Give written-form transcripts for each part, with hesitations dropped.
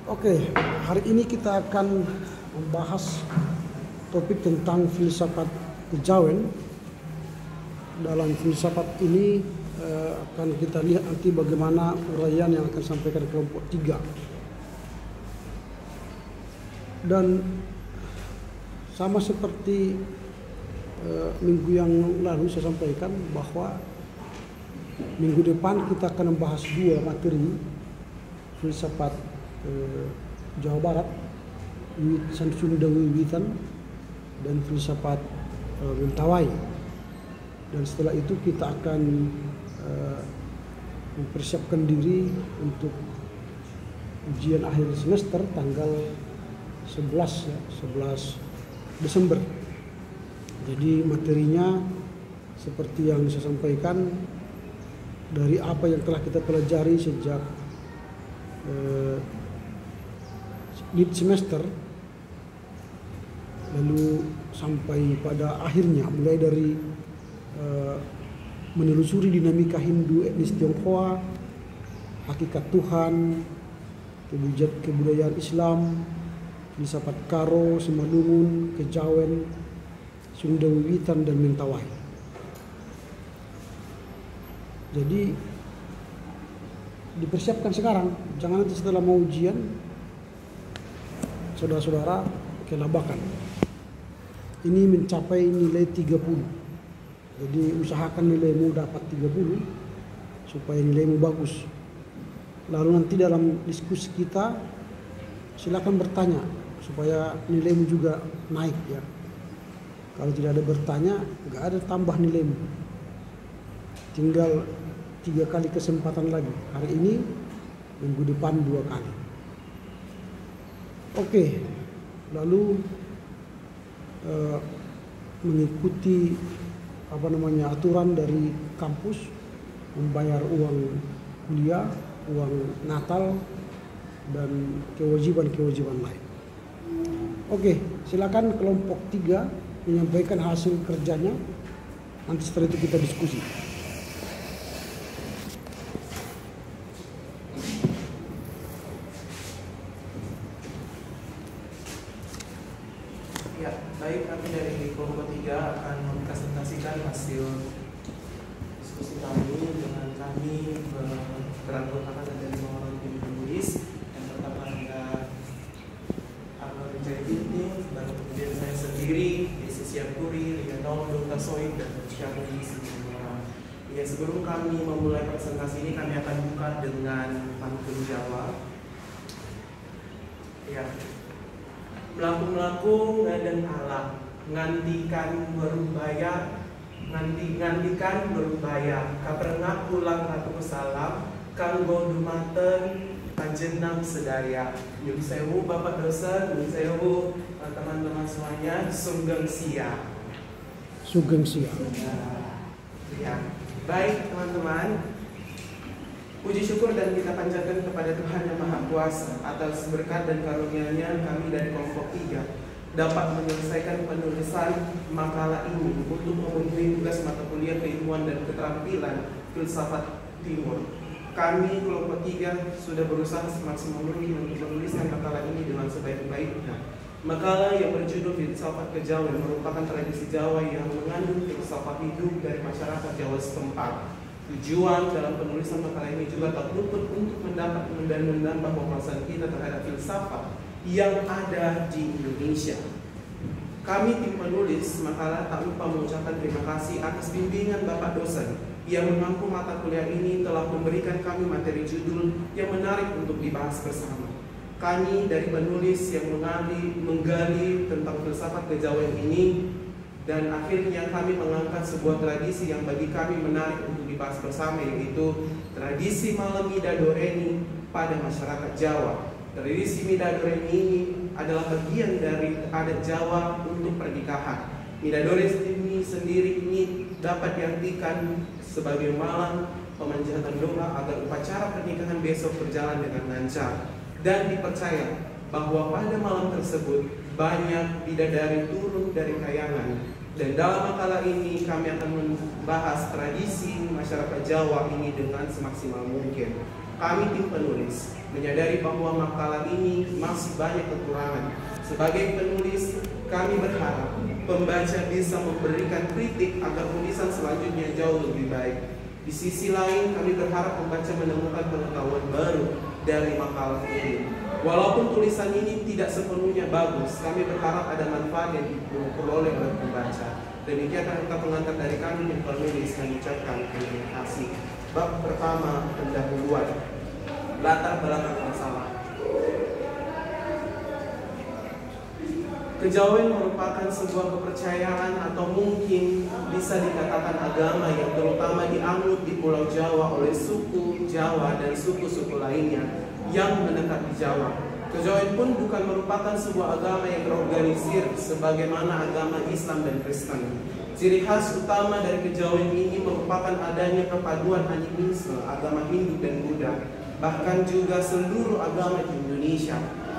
Oke, hari ini kita akan membahas topik tentang filsafat kejawen. Dalam filsafat ini akan kita lihat nanti bagaimana uraian yang akan disampaikan kelompok 3. Dan sama seperti minggu yang lalu saya sampaikan bahwa minggu depan kita akan membahas 2 materi filsafat Jawa Barat, Sunda Wiwitan dan filsafat Mentawai. Dan setelah itu kita akan mempersiapkan diri untuk ujian akhir semester tanggal 11 Desember. Jadi materinya seperti yang saya sampaikan, dari apa yang telah kita pelajari sejak mid semester lalu sampai pada akhirnya, mulai dari menelusuri dinamika Hindu etnis Tionghoa, hakikat Tuhan, kebudayaan Islam, filsafat Karo, Simalungun, Kejawen, Sunda Wiwitan dan Mentawai. Jadi dipersiapkan sekarang, jangan nanti setelah mau ujian saudara-saudara kelabakan. Ini mencapai nilai 30. Jadi usahakan nilaimu dapat 30 supaya nilaimu bagus. Lalu nanti dalam diskusi kita silakan bertanya supaya nilaimu juga naik ya. Kalau tidak ada bertanya, nggak ada tambah nilaimu. Tinggal 3 kali kesempatan lagi. Hari ini, minggu depan 2 kali. Oke, lalu mengikuti aturan dari kampus, membayar uang kuliah, uang Natal, dan kewajiban-kewajiban lain. Oke, silakan kelompok 3 menyampaikan hasil kerjanya. Nanti setelah itu kita diskusi. Ya, baik, kami dari kelompok 3 akan mempresentasikan hasil diskusi kami dengan kami beranggotakan dari 5 orang tim penulis. Yang pertama ada Arnold Wijaya Binting, dan kemudian saya sendiri, Desi Siapuri, Lianol, Dr. Soid, dan Syarwi Sidiora. Ya, sebelum kami memulai presentasi ini, kami akan buka dengan pantun Jawa. Ya, melaku-melaku ngadan alam, ngantikan berubaya, ngantikan berubaya, kaprengak pulang ratu salam, kanggo dumaten panjenengan sedaya. Nyun sewu Bapak dosen, nyun sewu teman-teman semuanya, sugeng sia. Sugeng sia. Ya, baik teman-teman. Puji syukur dan kita panjatkan kepada Tuhan Yang Maha Kuasa atas berkat dan karunia-Nya, kami dari kelompok 3 dapat menyelesaikan penulisan makalah ini untuk memenuhi tugas mata kuliah keilmuan dan keterampilan filsafat Timur. Kami kelompok 3 sudah berusaha semaksimal mungkin untuk menuliskan makalah ini dengan sebaik-baiknya. Makalah yang berjudul Filsafat Kejawen merupakan tradisi Jawa yang mengandung filsafat hidup dari masyarakat Jawa setempat. Tujuan dalam penulisan makalah ini juga tak luput untuk mendapat dan menambah wawasan kita terhadap filsafat yang ada di Indonesia. Kami tim penulis makalah tak lupa mengucapkan terima kasih atas bimbingan Bapak dosen yang mengampu mata kuliah ini, telah memberikan kami materi judul yang menarik untuk dibahas bersama. Kami dari penulis yang menggali tentang filsafat kejawen ini, dan akhirnya kami mengangkat sebuah tradisi yang bagi kami menarik untuk dibahas bersama, yaitu tradisi malam Midadoreni pada masyarakat Jawa. Tradisi Midadoreni ini adalah bagian dari adat Jawa untuk pernikahan. Midadoreni sendiri ini dapat diartikan sebagai malam pemanjatan doa agar upacara pernikahan besok berjalan dengan lancar, dan dipercaya bahwa pada malam tersebut banyak bidadari turun dari kayangan. Dan dalam makalah ini kami akan membahas tradisi masyarakat Jawa ini dengan semaksimal mungkin. Kami tim penulis menyadari bahwa makalah ini masih banyak kekurangan. Sebagai penulis, kami berharap pembaca bisa memberikan kritik agar tulisan selanjutnya jauh lebih baik. Di sisi lain, kami berharap pembaca menemukan pengetahuan baru dari makalah ini. Walaupun tulisan ini tidak sepenuhnya bagus, kami berharap ada manfaat yang diperoleh oleh pembaca. Demikian kata pengantar dari kami yang penulis mengucapkan terima kasih. Bab pertama, pendahuluan. Latar belakang masalah. Kejawen merupakan sebuah kepercayaan atau mungkin bisa dikatakan agama yang terutama dianut di Pulau Jawa oleh suku Jawa dan suku-suku lainnya yang menetap di Jawa. Kejawen pun bukan merupakan sebuah agama yang terorganisir sebagaimana agama Islam dan Kristen. Ciri khas utama dari kejawen ini merupakan adanya perpaduan animisme agama Hindu dan Buddha, bahkan juga seluruh agama di Indonesia.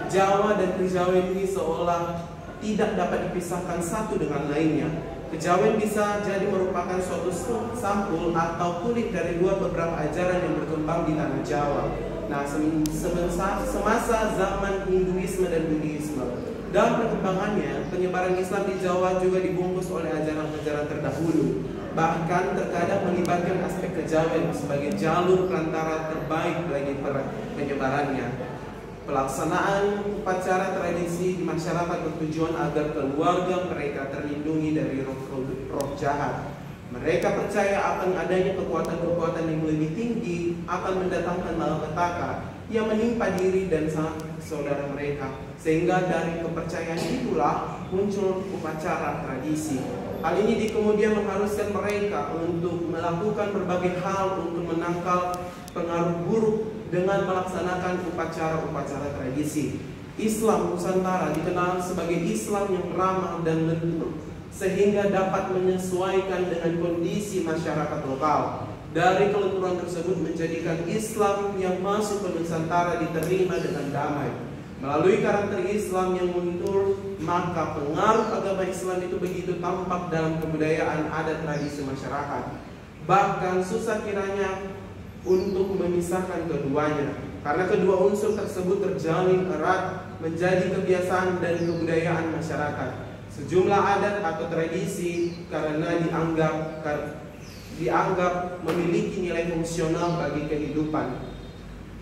Jawa dan kejawen ini seolah tidak dapat dipisahkan satu dengan lainnya. Kejawen bisa jadi merupakan suatu sampul atau kulit dari dua beberapa ajaran yang berkembang di tanah Jawa. Nah, semasa zaman Hinduisme dan Buddhisme, dalam perkembangannya, penyebaran Islam di Jawa juga dibungkus oleh ajaran-ajaran terdahulu. Bahkan terkadang melibatkan aspek kejawen sebagai jalur perantara terbaik bagi penyebarannya. Pelaksanaan upacara tradisi di masyarakat bertujuan agar keluarga mereka terlindungi dari roh jahat. Mereka percaya akan adanya kekuatan-kekuatan yang lebih tinggi akan mendatangkan malapetaka yang menimpa diri dan saudara mereka. Sehingga dari kepercayaan itulah muncul upacara tradisi. Hal ini kemudian mengharuskan mereka untuk melakukan berbagai hal untuk menangkal pengaruh buruk dengan melaksanakan upacara-upacara tradisi. Islam Nusantara dikenal sebagai Islam yang ramah dan lentur, sehingga dapat menyesuaikan dengan kondisi masyarakat lokal. Dari kelenturan tersebut menjadikan Islam yang masuk ke Nusantara diterima dengan damai. Melalui karakter Islam yang mundur, maka pengaruh agama Islam itu begitu tampak dalam kebudayaan adat tradisi masyarakat. Bahkan susah kiranya untuk memisahkan keduanya, karena kedua unsur tersebut terjalin erat menjadi kebiasaan dan kebudayaan masyarakat. Sejumlah adat atau tradisi karena dianggap memiliki nilai fungsional bagi kehidupan,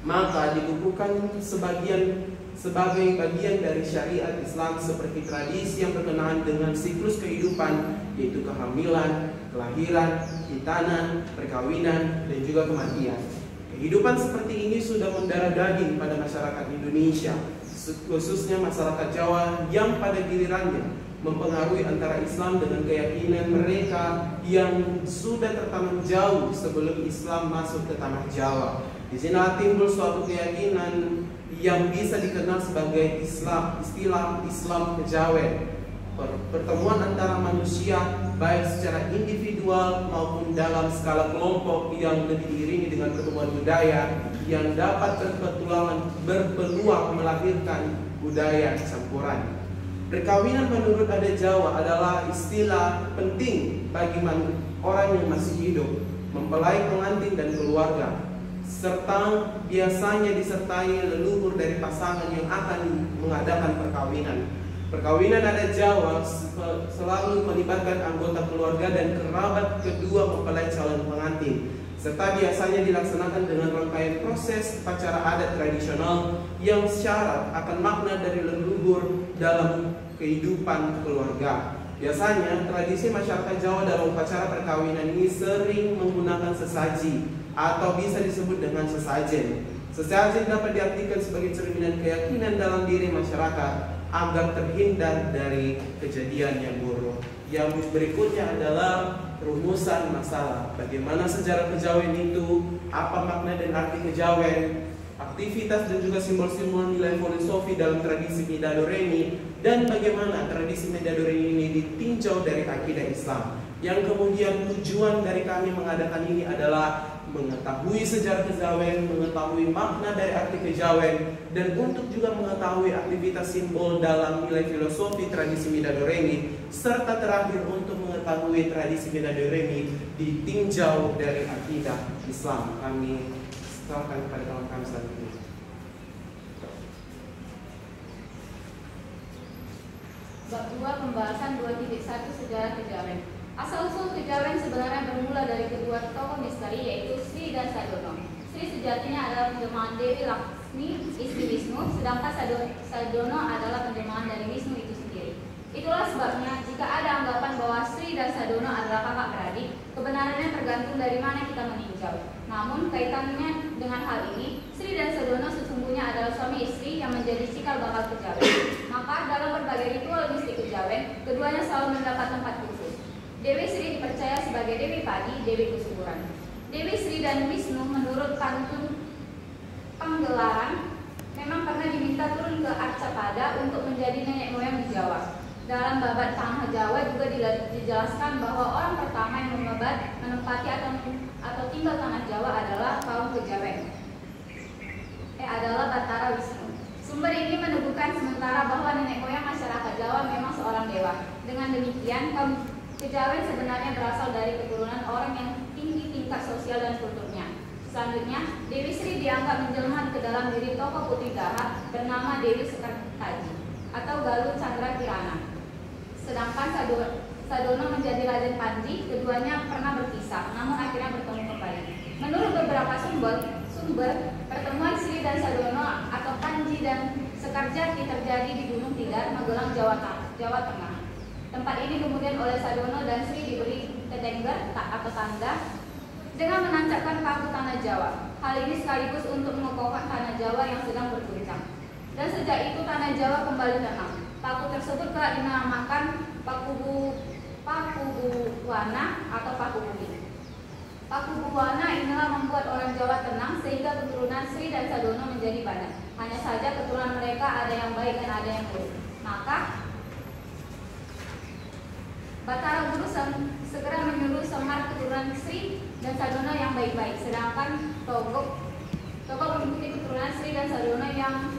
maka dibukukan sebagai bagian dari syariat Islam seperti tradisi yang berkenaan dengan siklus kehidupan, yaitu kehamilan, kelahiran, khitanan, perkawinan, dan juga kematian. Kehidupan seperti ini sudah mendarah daging pada masyarakat Indonesia, khususnya masyarakat Jawa yang pada gilirannya mempengaruhi antara Islam dengan keyakinan mereka yang sudah tertanam jauh sebelum Islam masuk ke tanah Jawa. Di sini timbul suatu keyakinan yang bisa dikenal sebagai istilah Islam kejawen. Pertemuan antara manusia baik secara individual maupun dalam skala kelompok yang lebih diiringi dengan pertemuan budaya yang dapat berpeluang melahirkan budaya campuran. Perkawinan menurut adat Jawa adalah istilah penting bagi orang yang masih hidup, mempelai pengantin dan keluarga, serta biasanya disertai leluhur dari pasangan yang akan mengadakan perkawinan. Perkawinan adat Jawa selalu melibatkan anggota keluarga dan kerabat kedua mempelai calon pengantin, serta biasanya dilaksanakan dengan rangkaian proses upacara adat tradisional yang syarat akan makna dari leluhur dalam kehidupan keluarga. Biasanya tradisi masyarakat Jawa dalam upacara perkawinan ini sering menggunakan sesaji atau bisa disebut dengan sesajen. Sesajen dapat diartikan sebagai cerminan keyakinan dalam diri masyarakat agar terhindar dari kejadian yang buruk. Yang berikutnya adalah rumusan masalah. Bagaimana sejarah kejawen itu, apa makna dan arti kejawen, aktivitas dan juga simbol-simbol nilai filosofi dalam tradisi Midadoreni, dan bagaimana tradisi Midadoreni ini ditinjau dari akidah Islam. Yang kemudian tujuan dari kami mengadakan ini adalah mengetahui sejarah kejawen, mengetahui makna dari arti kejawen, dan untuk juga mengetahui aktivitas simbol dalam nilai filosofi tradisi Midadoreni, serta terakhir untuk mengetahui tradisi Midadoreni ditinjau dari akidah Islam. Kami serahkan kepada kawan kami selanjutnya. Bab 2 pembahasan 2.1 sejarah kejawen. Asal-usul kejawen sebenarnya bermula dari kedua tokoh misteri yaitu Sri dan Sadono. Sri sejatinya adalah penjelmaan Dewi Laksmi, istri Wisnu, sedangkan Sadono adalah penjelmaan dari Wisnu itu sendiri. Itulah sebabnya jika ada anggapan bahwa Sri dan Sadono adalah kakak beradik, kebenarannya tergantung dari mana kita meninjau. Namun kaitannya dengan hal ini, Sri dan Sadono sesungguhnya adalah suami istri yang menjadi cikal bakal kejawen. Maka dalam berbagai ritual mistik kejawen, keduanya selalu mendapat tempat khusus. Dewi Sri dipercaya sebagai Dewi Padi, Dewi Kesuburan. Dewi Sri dan Wisnu menurut pantun penggelaran memang pernah diminta turun ke Arcapada untuk menjadi nenek moyang di Jawa. Dalam babat tanah Jawa juga dijelaskan bahwa orang pertama yang menempati atau tinggal tanah Jawa adalah kaum kejawen. Adalah Batara Wisnu. Sumber ini meneguhkan sementara bahwa nenek moyang masyarakat Jawa memang seorang dewa. Dengan demikian, kaum kejawen sebenarnya berasal dari keturunan orang yang tinggi tingkat sosial dan kulturnya. Selanjutnya, Dewi Sri dianggap menjelma ke dalam diri tokoh putri Daha bernama Dewi Sekartaji atau Galuh Chandra Kirana. Sedangkan Sadono menjadi Raden Panji, keduanya pernah berpisah, namun akhirnya bertemu kembali. Menurut beberapa sumber, pertemuan Sri dan Sadono atau Panji dan Sekarjati terjadi di Gunung Tidar, Magelang, Jawa Tengah. Tempat ini kemudian oleh Sadono dan Sri diberi tetengger atau tanda dengan menancapkan paku tanah Jawa. Hal ini sekaligus untuk mengokohkan tanah Jawa yang sedang berguncang. Dan sejak itu tanah Jawa kembali tenang. Paku tersebut telah dinamakan Paku Buwana atau Paku Bumi. Paku Buwana inilah membuat orang Jawa tenang sehingga keturunan Sri dan Sadono menjadi banyak. Hanya saja keturunan mereka ada yang baik dan ada yang buruk. Maka Batara Guru segera menyuruh Semar keturunan Sri dan Sadono yang baik-baik, sedangkan Togo mengikuti keturunan Sri dan Sadono yang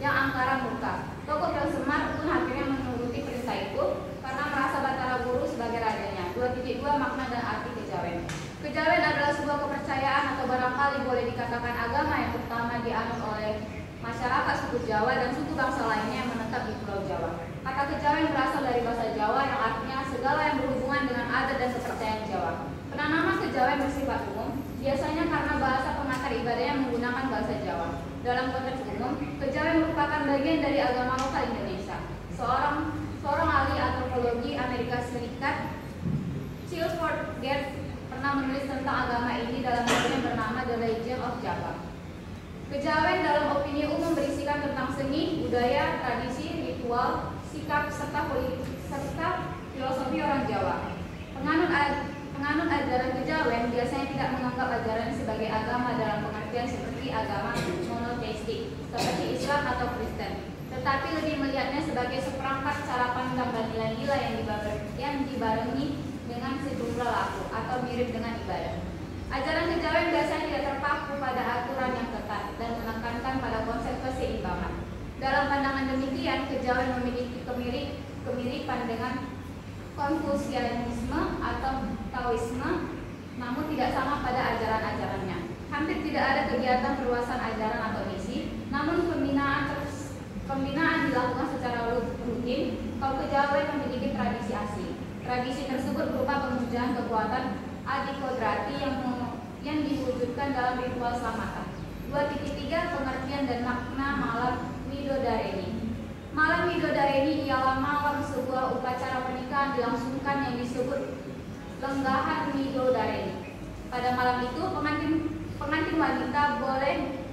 angkara murka. Togo dan Semar pun akhirnya menuruti perintah itu karena merasa Batara Guru sebagai rajanya. 2.2 makna dan arti kejawen. Kejawen adalah sebuah kepercayaan atau barangkali boleh dikatakan agama yang pertama dianut oleh masyarakat suku Jawa dan suku bangsa lainnya yang menetap di Pulau Jawa. Kata kejawen berasal dari bahasa Jawa yang artinya segala yang berhubungan dengan adat dan kepercayaan Jawa. Penanaman kejawen bersifat umum, biasanya karena bahasa pengantar ibadahnya menggunakan bahasa Jawa. Dalam konteks umum, kejawen merupakan bagian dari agama lokal Indonesia. Seorang ahli antropologi Amerika Serikat, Chilford Guest, pernah menulis tentang agama ini dalam bukunya bernama The Legend of Java. Kejawen dalam opini umum berisikan tentang seni, budaya, tradisi, ritual, sikap, serta filosofi orang Jawa. Penganut ajaran kejawen biasanya tidak menganggap ajaran sebagai agama dalam pengertian seperti agama monoteistik, seperti Islam atau Kristen, tetapi lebih melihatnya sebagai seperangkat cara pandang dan nilai-nilai yang dibarengi dengan sejumlah laku atau mirip dengan ibadah. Ajaran kejawen biasanya tidak terpaku pada aturan yang ketat dan menekankan pada konsep keseimbangan. Dalam pandangan demikian, kejawen memiliki kemiripan dengan Konfusianisme atau Taoisme, namun tidak sama pada ajaran-ajarannya. Hampir tidak ada kegiatan perluasan ajaran atau misi, namun pembinaan dilakukan secara rutin. Kaum kejawen memiliki tradisi asli. Tradisi tersebut berupa pemujaan kekuatan Adikodrati yang diwujudkan dalam ritual selamatan. 2.3 pengertian dan makna malam Midodareni. Malam Midodareni ialah malam sebuah upacara pernikahan dilangsungkan yang disebut Lenggahan Midodareni. Pada malam itu pengantin wanita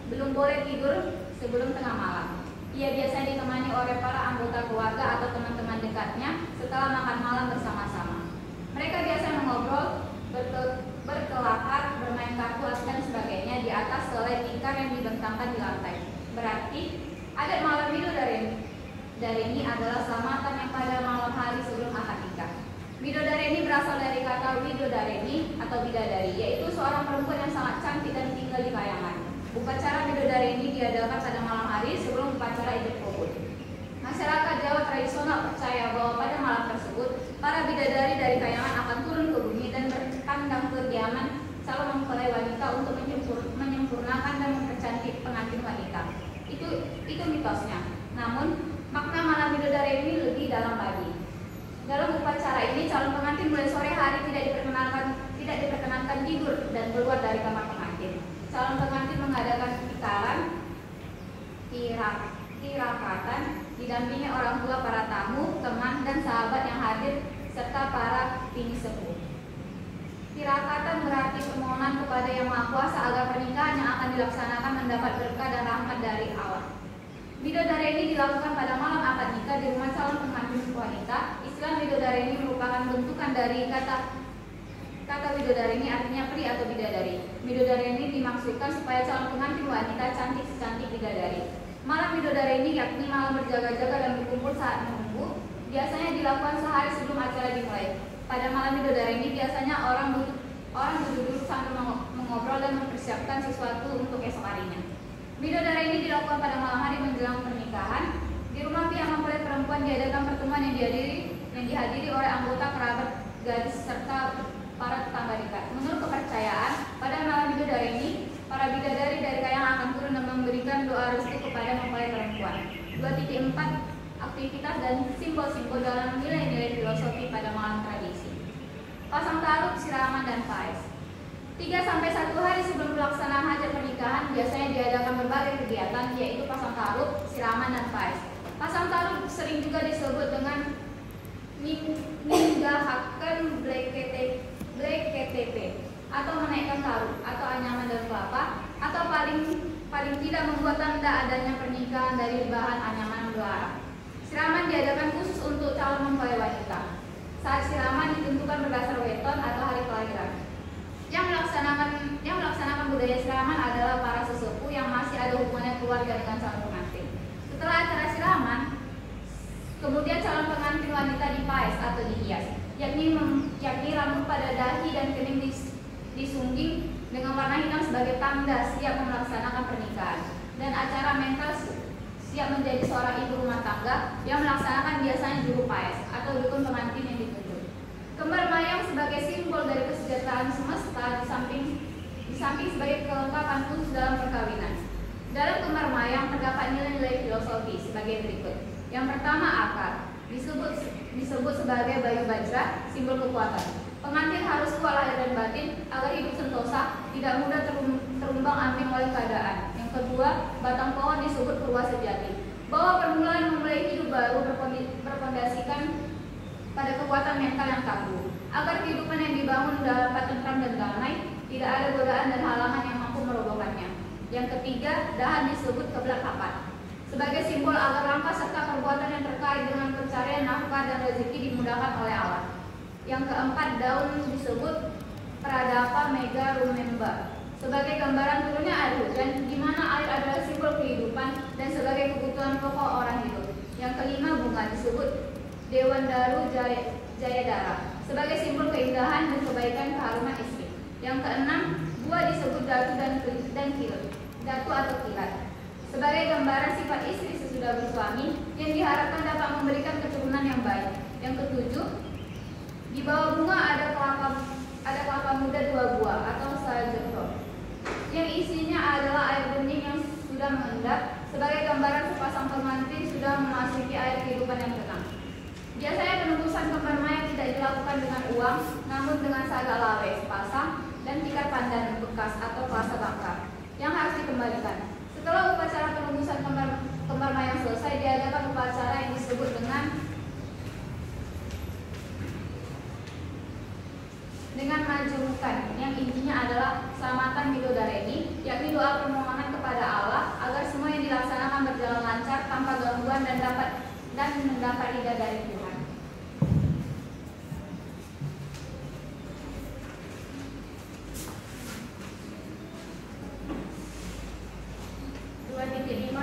belum boleh tidur sebelum tengah malam. Ia biasanya ditemani oleh para anggota keluarga atau teman-teman dekatnya setelah makan malam bersama-sama. Mereka biasanya mengobrol, berkelakar, bermain kartu dan sebagainya di atas selai tikar yang dibentangkan di lantai. Berarti adat malam Midodareni adalah selamatan yang pada malam hari sebelum akad nikah. Midodareni berasal dari kata Widodareni atau bidadari, yaitu seorang perempuan yang sangat cantik dan tinggal di kayangan. Upacara Midodareni diadakan pada malam hari sebelum upacara Idul Kubur. Masyarakat Jawa tradisional percaya bahwa pada malam tersebut para bidadari dari kayangan akan turun ke bumi dan bertandang ke kediaman calon mempelai wanita untuk menyempurnakan dan mempercantik pengantin wanita. Itu mitosnya. Namun Makna malam bidadari ini lebih dalam lagi. Dalam upacara ini, calon pengantin mulai sore hari tidak diperkenankan tidur dan keluar dari kamar pengantin. Calon pengantin mengadakan tirakatan, didampingi orang tua, para tamu, teman, dan sahabat yang hadir, serta para bini sepuh. Tirakatan berarti permohonan kepada Yang Maha Kuasa agar pernikahan yang akan dilaksanakan mendapat berkah dan rahmat dari Allah. Bidadari ini dilakukan pada malam akad nikah di rumah calon pengantin wanita. Istilah bidadari ini merupakan bentukan dari kata bidadari ini, artinya peri atau bidadari. Bidadari ini dimaksudkan supaya calon pengantin wanita cantik secantik bidadari. Malam bidadari ini yakni malam berjaga-jaga dan berkumpul saat menunggu. Biasanya dilakukan sehari sebelum acara dimulai. Pada malam bidadari ini biasanya orang duduk-duduk sambil mengobrol dan mempersiapkan sesuatu untuk esok harinya. Bidadari ini dilakukan pada malam hari menjelang pernikahan. Di rumah pihak mempelai perempuan diadakan pertemuan yang dihadiri oleh anggota kerabat gadis serta para tetangga dekat. Menurut kepercayaan, pada malam bidadari ini, para bidadari dari kayangan akan turun dan memberikan doa restu kepada mempelai perempuan. 2.4 Aktivitas dan simbol-simbol dalam nilai-nilai filosofi pada malam tradisi. Pasang taruh, siraman, dan pais. 3-1 hari sebelum pelaksanaan hajat pernikahan biasanya diadakan berbagai kegiatan, yaitu pasang taruh, siraman, dan pais. Pasang taruh sering juga disebut dengan ninggahaken bleketp atau menaikkan taruh atau anyaman dan kelapa, atau paling tidak membuat tanda adanya pernikahan dari bahan anyaman belarang. Siraman diadakan khusus untuk calon mempelai wanita. Saat siraman ditentukan berdasar weton atau hari kelahiran. Yang melaksanakan budaya siraman adalah para sesepuh yang masih ada hubungannya keluarga dengan calon pengantin. Setelah acara siraman, kemudian calon pengantin wanita dipais atau dihias, yakni rambut pada dahi dan kening disungging dengan warna hitam sebagai tanda siap melaksanakan pernikahan. Dan acara mental siap menjadi seorang ibu rumah tangga yang melaksanakan biasanya juru pais atau dukun pengantin yang ditunjuk. Kembar mayang sebagai simbol dari kesejahteraan semesta di samping sebagai kelengkapan khusus dalam perkawinan. Dalam kembar mayang terdapat nilai-nilai filosofi sebagai berikut. Yang pertama, akar disebut sebagai bayu bajra, simbol kekuatan. Pengantin harus kuat lahir dan batin agar hidup sentosa, tidak mudah terumbang-ambing oleh keadaan. Yang kedua, batang pohon disebut purwa sejati, bahwa permulaan memulai hidup baru berpondasikan pada kekuatan mental yang tangguh, agar kehidupan yang dibangun dapat tentram dan damai, tidak ada godaan dan halangan yang mampu merobohkannya. Yang ketiga, dahan disebut keblak kapat, sebagai simbol agar langkah serta perbuatan yang terkait dengan pencarian nafkah dan rezeki dimudahkan oleh Allah. Yang keempat, daun disebut pradapa mega rumemba, sebagai gambaran turunnya air hujan, di mana air adalah simbol kehidupan dan sebagai kebutuhan pokok orang hidup. Yang kelima, bunga disebut Dewandaru Jayadara, sebagai simbol keindahan dan kebaikan keharuman istri. Yang keenam, buah disebut datu dan kilat, datu atau kilat, sebagai gambaran sifat istri sesudah bersuami yang diharapkan dapat memberikan keturunan yang baik. Yang ketujuh, di bawah bunga ada kelapa muda 2 buah atau sajerto, yang isinya adalah air bening yang sudah mengendap, sebagai gambaran sepasang pengantin sudah memasuki air kehidupan yang tenang. Biasanya penembusan kembar mayang tidak dilakukan dengan uang, namun dengan sagak lawe sepasang dan tikat pandan bekas atau kelasa bakar yang harus dikembalikan. Setelah upacara penembusan kembar mayang selesai, diadakan upacara yang disebut dengan majumukan, yang intinya adalah selamatan bidodaren, yakni doa permohonan kepada Allah agar semua yang dilaksanakan berjalan lancar tanpa gangguan dan mendapat ridha dari Tuhan.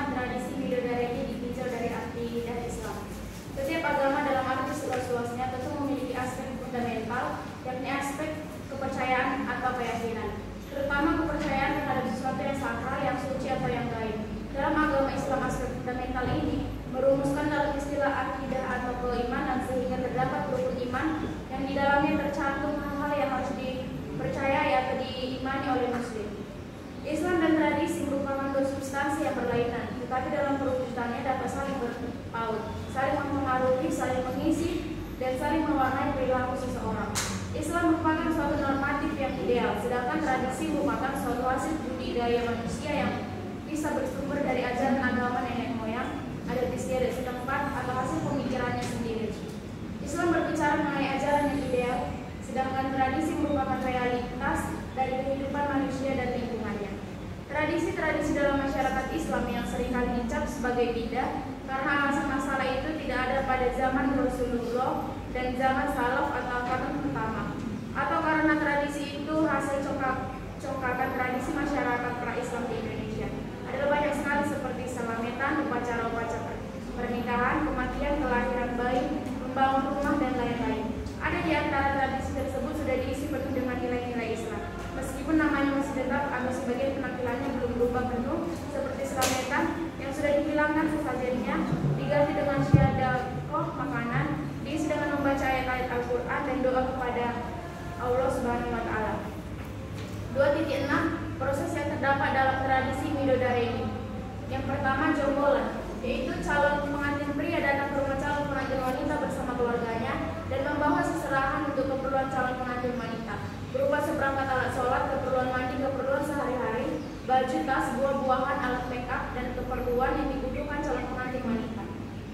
Tradisi bidodaren ditinjau dari akidah Islam. Setiap agama dalam arti seluas-luasnya tentu memiliki aspek fundamental, yakni aspek kepercayaan atau keyakinan, terutama kepercayaan terhadap sesuatu yang sakral, yang suci atau yang gaib. Dalam agama Islam, aspek fundamental ini merumuskan dalam istilah akidah atau keimanan berpaut, saling mempengaruhi, saling mengisi, dan saling mewarnai perilaku seseorang. Islam merupakan suatu normatif yang ideal, sedangkan tradisi merupakan suatu hasil budidaya manusia yang bisa bersumber dari ajaran agama nenek moyang, adat istiadat setempat, atau hasil pemikirannya sendiri. Islam berbicara mengenai ajaran yang ideal, sedangkan tradisi merupakan realitas dari kehidupan manusia dan lingkungannya. Tradisi-tradisi dalam masyarakat Islam yang seringkali dicap sebagai bidah karena alasan masalah itu tidak ada pada zaman Rasulullah dan zaman salaf atau karun pertama, atau karena tradisi itu hasil congkakan tradisi masyarakat pra-Islam di Indonesia. Ada banyak sekali seperti salametan, upacara-upacara pernikahan, kematian, kelahiran bayi, membangun rumah, dan lain-lain. Ada di antara tradisi tersebut sudah diisi penuh dengan nilai-nilai Islam. Meskipun namanya masih tetap, ada sebagian penampilannya belum berubah penuh, seperti salametan yang sudah dihilangkan sesajennya, diganti dengan syahadah makanan, diisi dengan membaca ayat-ayat Al-Quran dan doa kepada Allah Subhanahu wa Ta'ala. 2.6 Proses yang terdapat dalam tradisi Midodareni. Yang pertama, jombolan, yaitu calon pengantin pria datang ke rumah calon pengantin wanita bersama keluarganya dan membawa seserahan untuk keperluan calon pengantin wanita, berupa seperangkat alat sholat, keperluan mandi, keperluan sehari-hari, baju, tas, buah-buahan, alat make-up, dan keperluan yang dibutuhkan calon pengantin wanita.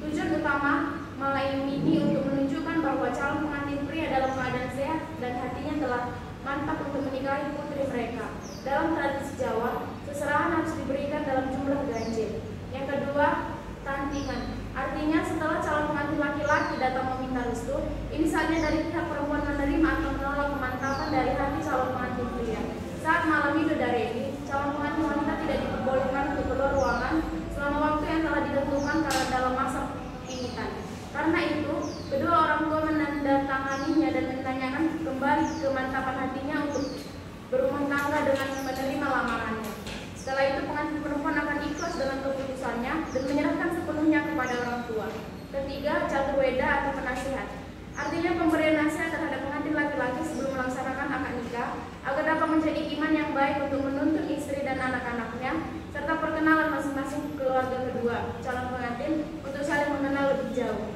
Tujuan utama malam ini untuk menunjukkan bahwa calon pengantin pria dalam keadaan sehat dan hatinya telah mantap untuk menikahi putri mereka. Dalam tradisi Jawa, seserahan harus diberikan dalam jumlah ganjil. Yang kedua, tantingan. Artinya setelah calon pengantin laki-laki datang meminta restu, ini saatnya dari pihak perempuan menerima atau menolak kemantapan dari hati calon pengantin pria. Saat malam Midodareni, calon pengantin wanita tidak diperbolehkan untuk keluar ruangan selama waktu yang telah ditentukan karena dalam masa pinitan. Karena itu, kedua orang tua menandatanganinya dan menanyakan kembali kemantapan hatinya untuk berumah tangga dengan menerima lamarannya. Setelah itu pengantin perempuan akan ikhlas dengan keputusannya dan menyerahkan sepenuhnya kepada orang tua. Ketiga, catur weda atau penasihat. Artinya pemberian nasihat terhadap pengantin laki-laki sebelum melaksanakan akad nikah agar dapat menjadi iman yang baik untuk menuntun istri dan anak-anaknya, serta perkenalan masing-masing keluarga kedua calon pengantin untuk saling mengenal lebih jauh.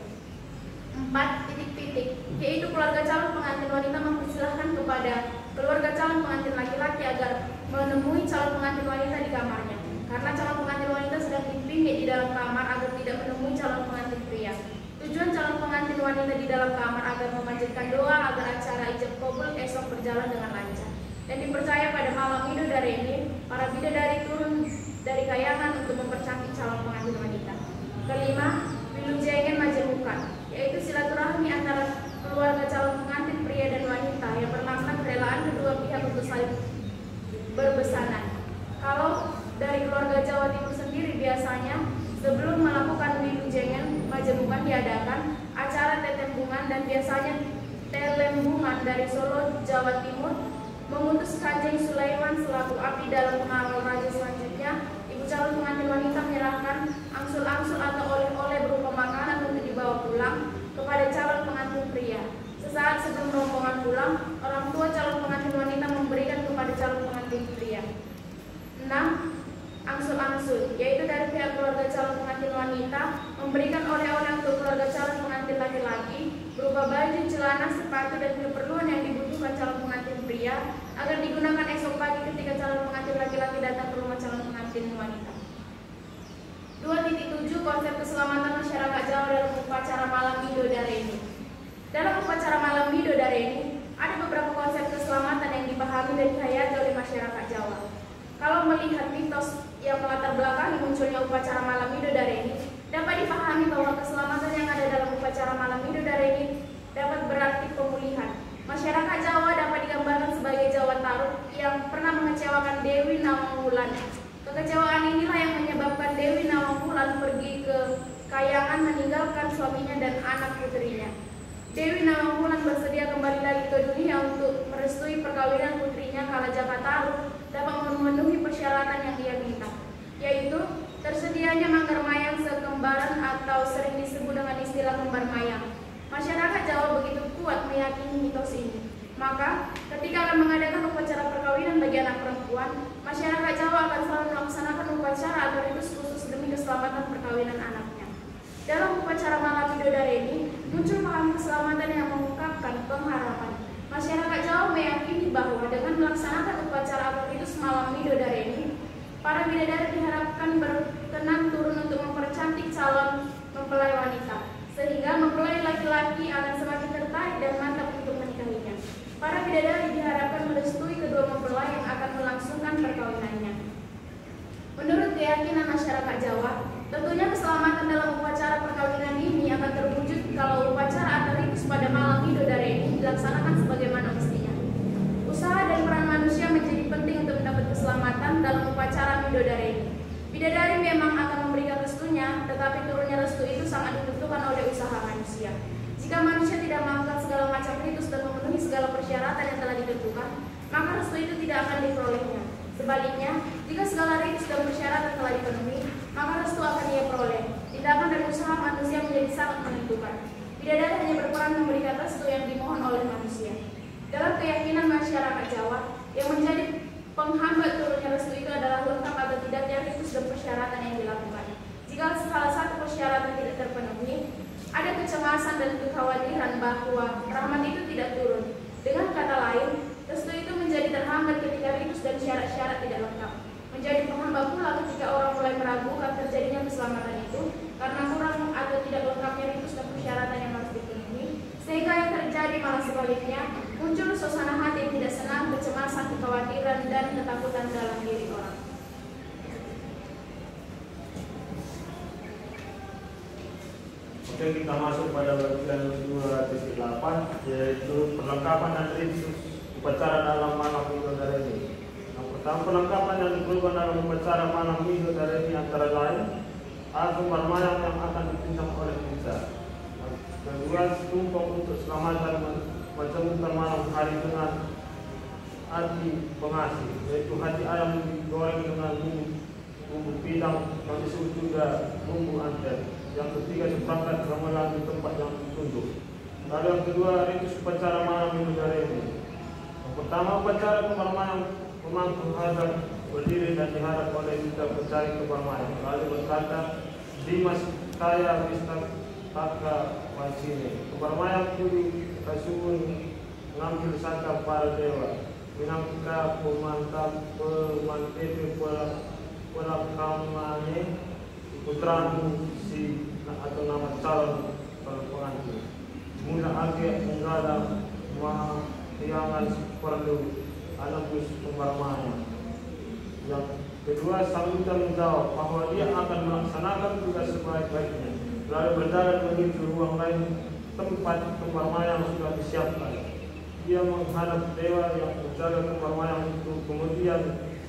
4. Titik-titik, yaitu keluarga calon pengantin wanita mempersilahkan kepada keluarga calon pengantin laki-laki agar menemui calon pengantin wanita di kamarnya, karena calon pengantin wanita sedang dipinggit di dalam kamar agar tidak menemui calon pengantin pria. Tujuan calon pengantin wanita di dalam kamar agar memanjatkan doa agar acara ijab kabul esok berjalan dengan lancar. Dan dipercaya pada malam Midodareni, para bidadari turun dari kayangan untuk mempercantik calon pengantin wanita. Kelima, wilujengan majemukan, yaitu silaturahmi antara keluarga calon pengantin pria dan wanita yang bermakna kerelaan kedua pihak untuk saling berbesanan. Kalau dari keluarga Jawa Timur sendiri biasanya sebelum melakukan wilujengan majemukan diadakan acara tetembungan, dan biasanya telembungan dari Solo, Jawa Timur mengutus Kanjeng Sulaiman selaku abdi dalam pengawal raja. Selanjutnya, ibu calon pengantin wanita menyerahkan angsul-angsul atau oleh-oleh berupa makanan untuk dibawa pulang kepada calon pengantin pria. Sesaat sebelum rombongan pulang, orang tua calon pengantin wanita memberikan kepada calon pengantin pria. 6. Angsul-angsul, yaitu dari pihak keluarga calon pengantin wanita memberikan oleh-oleh untuk keluarga calon pengantin laki-laki berupa baju, celana, sepatu, dan keperluan yang dibutuhkan calon pengantin pria agar digunakan esok pagi ketika calon pengantin laki-laki datang ke rumah calon pengantin wanita. 2.7 Konsep keselamatan masyarakat Jawa dalam upacara malam Midodareni. Dalam upacara malam Midodareni, ada beberapa konsep keselamatan yang dipahami dan dihayati oleh masyarakat Jawa. Kalau melihat mitos yang melatar belakangi munculnya upacara malam Midodareni, dapat dipahami bahwa keselamatan yang ada dalam upacara malam Midodareni dapat berarti pemulihan. Masyarakat Jawa dapat digambarkan sebagai Jawa Tarub yang pernah mengecewakan Dewi Nawangwulan. Kekecewaan inilah yang menyebabkan Dewi Nawangwulan pergi ke kayangan meninggalkan suaminya dan anak putrinya. Dewi Nawangwulan bersedia kembali lagi ke dunia untuk merestui perkawinan putrinya kala Jaka Tarub dapat memenuhi persyaratan yang ia minta, yaitu tersedianya manggar mayang sekembaran atau sering disebut dengan istilah kembar mayang. Masyarakat Jawa begitu kuat meyakini mitos ini. Maka, ketika akan mengadakan upacara perkawinan bagi anak perempuan, masyarakat Jawa akan selalu melaksanakan upacara atau ritus khusus demi keselamatan perkawinan anaknya. upacara malam Midodareni, muncul paham keselamatan yang mengungkapkan pengharapan. Masyarakat Jawa meyakini bahwa dengan melaksanakan upacara adat ritus malam Midodareni, para bidadari diharapkan berkenan turun untuk mempercantik calon mempelai wanita, sehingga mempelai laki-laki akan semakin tertarik dan mantap untuk menikahinya. Para bidadari diharapkan merestui kedua mempelai yang akan melangsungkan perkawinannya. Menurut keyakinan masyarakat Jawa, tentunya keselamatan dalam upacara perkawinan ini akan terwujud kalau upacara adat ritus pada malam Midodareni dilaksanakan sebagaimana mestinya. Usaha dan peran manusia menjadi penting untuk mendapat keselamatan dalam upacara Midodareni. Bidadari memang akan memberikan restunya, tetapi turunnya restu itu sangat ditentukan oleh usaha manusia. Jika manusia tidak melakukan segala macam ritus dan memenuhi segala persyaratan yang telah ditentukan, maka restu itu tidak akan diperolehnya. Sebaliknya, jika segala ritus dan persyaratan telah dipenuhi, maka restu akan ia peroleh. Tindakan dan usaha manusia menjadi sangat menentukan. Bidadari hanya berperan memberikan restu yang dimohon oleh manusia. Dalam keyakinan masyarakat Jawa, yang menjadi penghambat turunnya restu itu adalah lengkap atau tidaknya ritus dan persyaratan yang dilakukan. Jika salah satu persyaratan tidak terpenuhi, ada kecemasan dan kekhawatiran bahwa rahmat itu tidak turun. Dengan kata lain, restu itu menjadi terhambat ketika ritus dan syarat-syarat tidak lengkap. Menjadi penghambat pula ketika orang mulai meragukan terjadinya keselamatan itu karena kurang atau tidak lengkapnya ritus dan persyaratan yang harus dipenuhi, sehingga yang terjadi malah sebaliknya, muncul suasana hati yang tidak senang, kecemasan, kekhawatiran, dan ketakutan dalam diri orang. Oke, kita masuk pada bagian 2.8, yaitu perlengkapan dan ritus upacara dalam malam Midodareni. Yang pertama, perlengkapan yang diperlukan dalam upacara malam Midodareni antara lain alat permainan yang akan dipinjam oleh kita. Kedua, tumpeng untuk selamatan mencemurkan malam hari dengan hati pengasih, yaitu hati ayam digoreng dengan bumbu pindang yang disebut juga bumbu antet. Yang ketiga, seperangkat gamelan di tempat yang ditunjuk. Lalu yang kedua, ritus upacara malam Midodareni. Yang pertama, upacara permainan pemangku hadap berdiri dan dihadap oleh kita pencari permainan. Lalu berkata, Dimas kaya Taka Wansini. Permainan kudu kasuun mengambil sangka para dewa. Minangka pemantepe pelakamane putramu si atau nama calon pengantin. Mula ake menggala mahiangan perlu anabus pembarmanya. Yang kedua, sambutan menjawab bahwa dia akan melaksanakan tugas sebaik-baiknya. Lalu berjalan menuju ruang lain tempat pembarmanya yang sudah disiapkan. Dia menghadap dewa yang menjaga pembarmanya itu, kemudian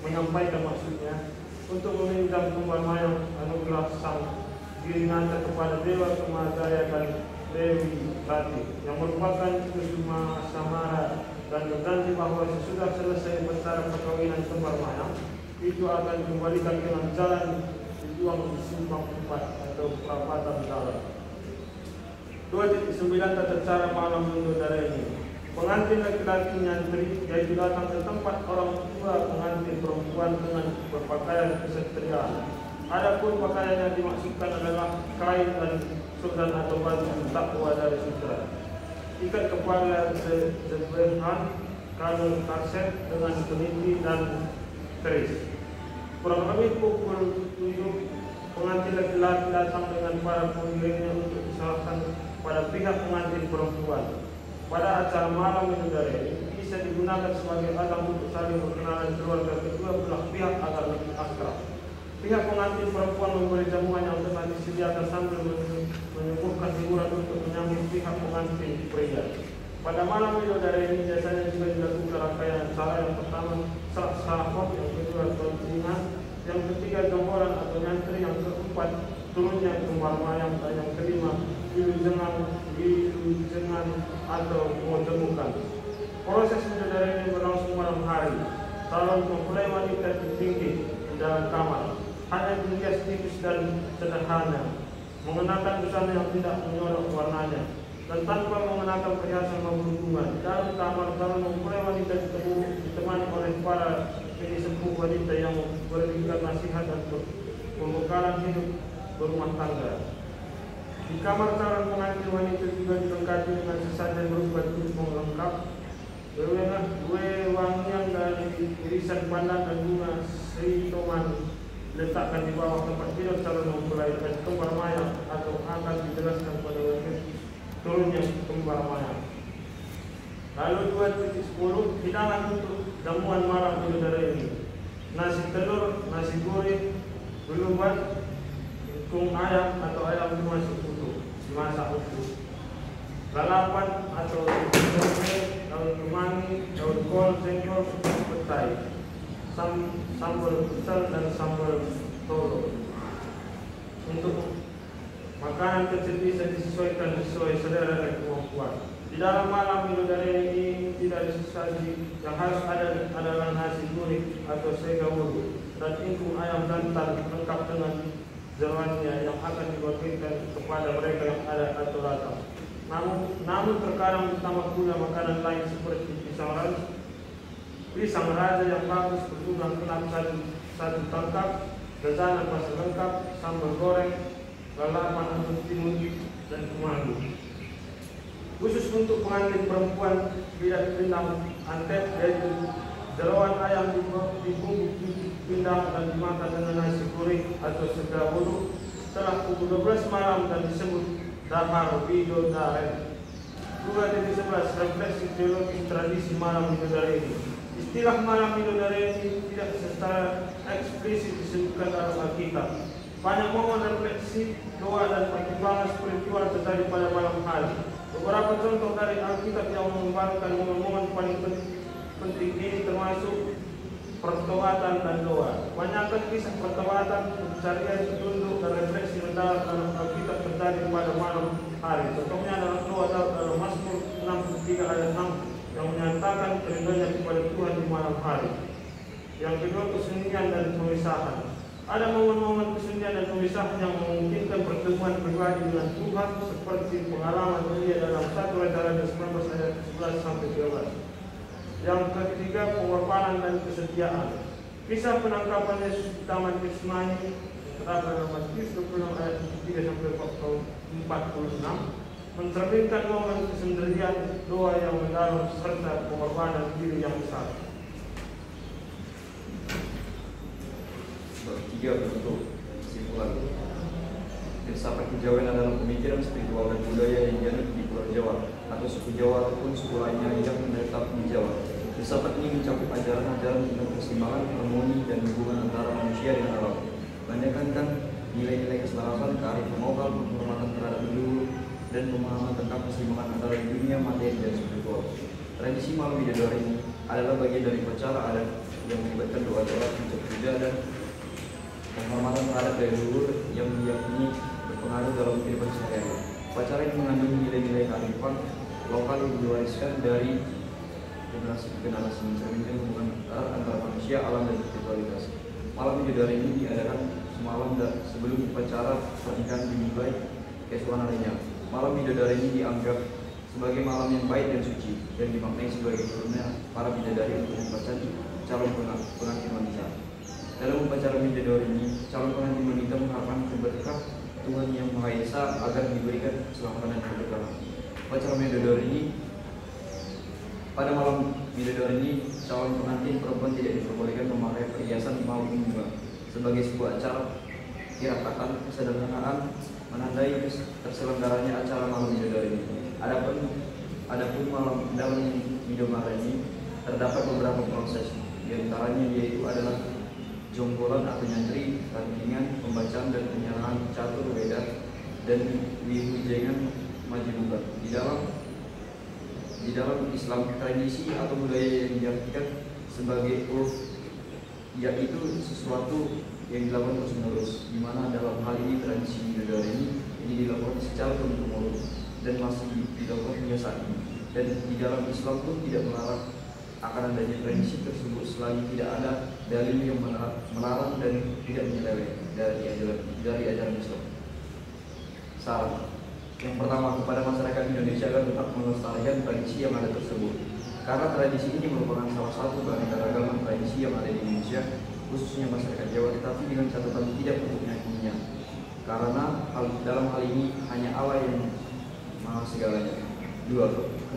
menyampaikan maksudnya untuk meminta pembarmanya anugerah sang Girinata kepada Dewa Kemadaya dan Dewi Rati yang merupakan Kusuma Samara, dan berjanji bahwa sesudah selesai upacara perkawinan pembarmanya itu akan dikembalikan dengan jalan dibuang di simpang 4 atau perapatan jalan. 2.9 tata cara malam Midodareni. Pengantin laki-laki nyantri yaitu datang ke tempat orang tua pengantin perempuan dengan berpakaian kesetriaan. Adapun pakaian yang dimaksudkan adalah kain dan sudan atau baju takwa dari sutra. Ikat kepala zebehan, kalung karset dengan peniti dan keris. Kurang lebih pukul 7, pengantin laki-laki datang dengan para pengiringnya untuk diserahkan pada pihak pengantin perempuan. Pada acara malam Midodareni bisa digunakan sebagai alat untuk saling berkenalan keluarga kedua belah pihak agar lebih akrab. Pihak pengantin perempuan memberi jamuan yang telah disediakan sambil menyuguhkan hiburan untuk menyambut pihak pengantin pria. Pada malam Midodareni biasanya juga dilakukan rangkaian acara. Yang pertama salahkot, yang kedua tontingan, yang ketiga gemboran atau nyantri, yang keempat turunnya pembarmayang, dan yang kelima wilujengan atau pengemukan. Proses Midodareni berlangsung malam hari. Calon mempelai wanita tinggi di dalam kamar, hanya dihias tipis dan sederhana, mengenakan busana yang tidak menyorot warnanya, dan tanpa mengenakan perhiasan maupun bunga. Di dalam kamar, calon mempelai wanita ditemani oleh para sepuh wanita yang memberikan nasihat dan pembekalan hidup berumah tangga. Di kamar calon pengantin wanita juga dilengkapi dengan sesajen berupa tumpeng lengkap, wangian dari irisan pandan dan bunga seitoman letakkan di bawah tempat tidur calon mempelai dan kembar mayang atau akan dijelaskan pada wakil turunnya kembar mayang. Lalu 2.10 hidangan untuk jamuan malam bidadari ini: nasi telur, nasi goreng, belubat, kung ayam atau ayam dimasak utuh, lalapan atau daun kemangi, daun kol, jengkol, petai, sambal pecel dan sambal tolo. Untuk makanan kecil bisa disesuaikan sesuai selera dan kemampuan. Di dalam malam bidadari ini tidak disaji, yang harus ada adalah nasi gurih atau sega wudhu dan ingkung ayam jantan lengkap dengan jeroannya yang akan dibagikan kepada mereka yang ada atau datang. Namun terkadang ditambah pula makanan lain seperti pisang raja yang bagus bertulang kelap satu tangkap, jajanan masih lengkap, sambal goreng, lalapan atau timun dan kemangi. Khusus untuk pengantin perempuan tidak pindang antep, yaitu jeroan ayam dibungkus pindang dan dimakan dengan nasi goreng atau sega wudhu setelah pukul 12 malam dan disebut dahar bidodaren. 2.11 refleksi teologis tradisi malam bidodari ini. Istilah malam bidodari ini tidak secara eksplisit disebutkan dalam Alkitab. Banyak momen refleksi, doa dan pertimbangan spiritual terjadi pada malam hari. Beberapa contoh dari Alkitab yang mengembangkan momen-momen paling penting ini termasuk pertobatan dan doa. Banyakkan kisah pertobatan, pencarian petunjuk dan refleksi mendalam dalam Alkitab terjadi pada malam hari. Contohnya dalam doa dalam Mazmur 63 ayat 6 yang menyatakan kerinduannya kepada Tuhan di malam hari. Yang kedua, kesunyian dan pemisahan. Ada momen-momen kesunyian dan pemisahan yang memungkinkan pertemuan pribadi dengan Tuhan seperti pengalaman Elia dalam 1 Raja-Raja 19 ayat 11 sampai 13. Yang ketiga, pengorbanan dan kesetiaan. Kisah penangkapan Yesus di Taman Getsemani terdapat dalam Matius 26 ayat 3 sampai 46 mencerminkan momen kesendirian, doa yang mendalam serta pengorbanan diri yang besar. 3. Bentuk kesimpulan. Filsafat kejawen adalah pemikiran spiritual dan budaya yang dianut di Pulau Jawa atau suku Jawa ataupun suku lainnya yang menetap di Jawa. Filsafat ini mencakup ajaran-ajaran tentang keseimbangan, harmoni, dan hubungan antara manusia dan alam. Menekankan nilai-nilai keselarasan, kearifan lokal, penghormatan terhadap leluhur, dan pemahaman tentang keseimbangan antara dunia materi dan spiritual. Tradisi malam bidadari ini adalah bagian dari upacara adat yang melibatkan doa-doa, ucap puja, dan penghormatan terhadap leluhur yang diyakini berpengaruh dalam kehidupan sehari-hari. Upacara ini mengandung nilai-nilai kearifan lokal yang diwariskan dari generasi ke generasi, mencerminkan hubungan antara manusia, alam, dan spiritualitas. Malam bidadari ini diadakan semalam dan sebelum upacara pernikahan dimulai keesokan harinya. Malam bidadari ini dianggap sebagai malam yang baik dan suci dan dimaknai sebagai turunnya para bidadari untuk mempercantik calon pengantin wanita. Dalam upacara bidadari ini, calon pengantin wanita mengharapkan keberkah Tuhan Yang Maha Esa agar diberikan keselamatan dan keberkahan. Upacara bidadari ini, pada malam bidadari ini, calon pengantin perempuan tidak diperbolehkan memakai perhiasan maupun bunga sebagai sebuah acara tirakatan kesederhanaan menandai terselenggaranya acara malam bidadari ini. Adapun malam dalam bidadari ini terdapat beberapa proses, diantaranya yaitu adalah jonggolan atau nyantri, tandingan, pembacaan dan penyerahan catur weda, dan wiwijengan majibukan. Di dalam Islam, tradisi atau budaya yang diartikan sebagai urf, yaitu sesuatu yang dilakukan terus-menerus, di mana dalam hal ini tradisi bidadari ini dilakukan secara turun-temurun dan masih dilakukan hingga saat ini. Dan di dalam Islam pun tidak melarang akan adanya tradisi tersebut selagi tidak ada dalil yang melarang dan tidak menyeleweng dari ajaran Islam. Saran yang pertama kepada masyarakat Indonesia agar tetap melestarikan tradisi yang ada tersebut, karena tradisi ini merupakan salah satu keanekaragaman tradisi yang ada di Indonesia, khususnya masyarakat Jawa, tetapi dengan catatan tidak untuk menyakininya. karena dalam hal ini hanya Allah yang maha segalanya. 2.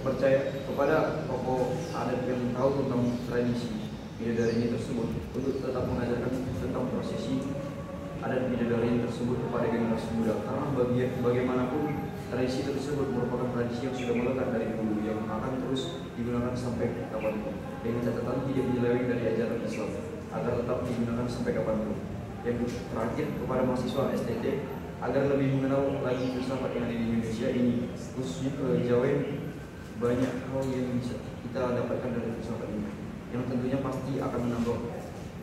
Kepercayaan kepada tokoh adat yang tahu tentang tradisi bidadari tersebut untuk tetap mengajarkan tentang prosesi adat bidadari tersebut kepada generasi muda, karena bagaimanapun tradisi tersebut merupakan tradisi yang sudah melekat dari dulu yang akan terus digunakan sampai kapanpun, dengan catatan tidak menyeleweng dari ajaran Islam agar tetap digunakan sampai kapanpun. Yang terakhir, kepada mahasiswa STT agar lebih mengenal lagi filsafat yang ada di Indonesia ini, khususnya ke Jawa, banyak hal yang bisa kita dapatkan dari filsafat ini, yang tentunya pasti akan menambah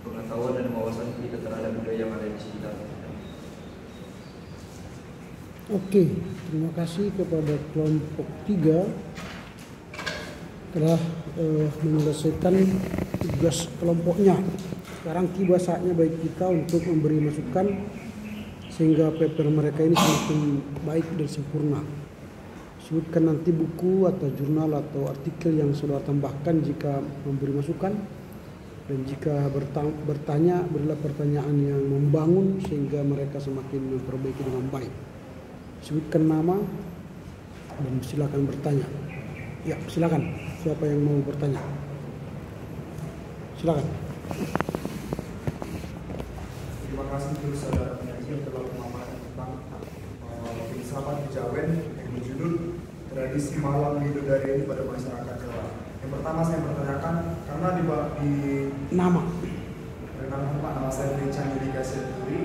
pengetahuan dan wawasan kita terhadap budaya yang ada di sekitar. Oke, terima kasih kepada kelompok 3 telah menyelesaikan tugas kelompoknya. Sekarang tiba saatnya bagi kita untuk memberi masukan sehingga paper mereka ini semakin baik dan sempurna. Sebutkan nanti buku atau jurnal atau artikel yang saudara tambahkan jika memberi masukan, dan jika bertanya berilah pertanyaan yang membangun sehingga mereka semakin memperbaiki dengan baik. Sebutkan nama dan silakan bertanya. Ya, silakan. Siapa yang mau bertanya? Silakan. Terima kasih untuk saudara penyaji yang telah memaparkan tentang filsafat kejawen yang berjudul Tradisi Malam Bidadari pada Masyarakat Jawa. Yang pertama saya bertanyakan, karena di Nama. Perkenalkan Pak, nama saya Richard Yudika Senturi.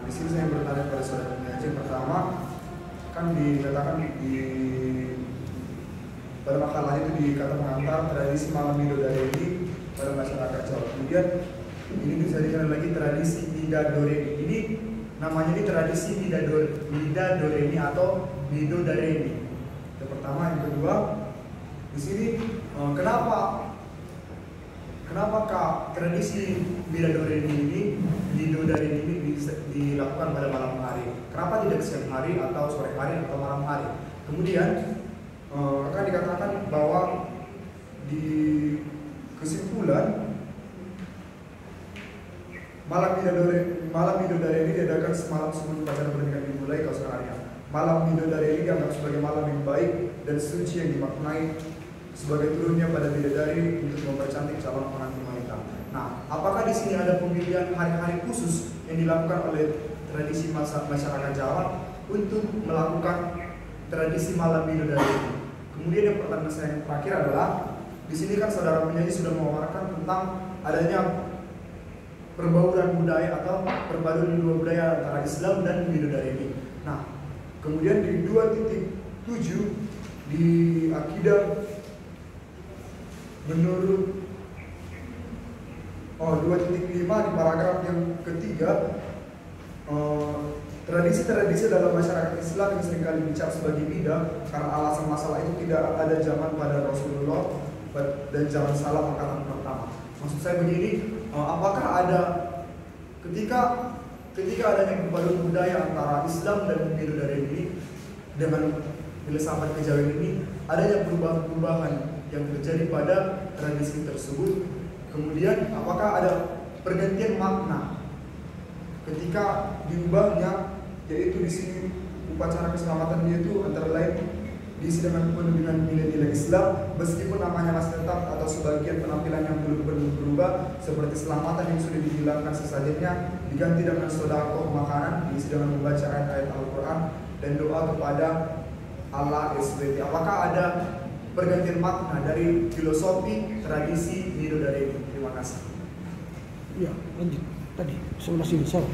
Di sini saya bertanya kepada saudara penyaji. Yang pertama, kan dikatakan pada makalah itu dikata mengantar tradisi malam bidadari ini pada masyarakat Jawa. Kemudian ini bisa dikenal lagi tradisi bidadoreni. Ini namanya ini tradisi bidadoreni atau bidodareni. Yang pertama, yang kedua, di sini kenapa tradisi bidadoreni ini dilakukan pada malam hari? Kenapa tidak siang hari atau sore hari atau malam hari? Kemudian akan dikatakan bahwa di kesimpulan malam bidadari ini diadakan semalam sebelum upacara pernikahan dimulai keesokannya. Malam bidadari ini dianggap sebagai malam yang baik dan suci yang dimaknai sebagai turunnya pada bidadari untuk mempercantik calon pengantin wanita. Nah, apakah di sini ada pemilihan hari-hari khusus yang dilakukan oleh tradisi masyarakat Jawa untuk melakukan tradisi malam bidadari ini? Kemudian yang pertanyaan saya yang terakhir adalah, di sini kan saudara penyanyi sudah memaparkan tentang adanya perbauran budaya atau perpaduan dua budaya antara Islam dan bidadari ini. Nah, kemudian di 2.7 di akidah menurut 2.5 di paragraf yang ketiga, tradisi-tradisi dalam masyarakat Islam yang seringkali dicap sebagai bidah karena alasan masalah itu tidak ada zaman pada Rasulullah dan zaman salah angkatan pertama. Maksud saya begini, apakah ada ketika adanya perpaduan budaya antara Islam dan bidadari ini dengan filsafat kejawen ini, adanya perubahan-perubahan yang terjadi pada tradisi tersebut. Kemudian apakah ada pergantian makna ketika diubahnya, yaitu di sini upacara keselamatan itu antara lain diisi dengan penuh dengan nilai-nilai Islam, meskipun namanya masih tetap atau sebagian penampilan yang belum berubah, seperti selamatan yang sudah dihilangkan sesajennya diganti dengan sedekah makanan diisi dengan membaca ayat-ayat Al-Quran dan doa kepada Allah SWT. Apakah ada pergantian makna dari filosofi tradisi bidadari ini? Terima kasih. Ya, lanjut. Tadi sebelah sini, salah.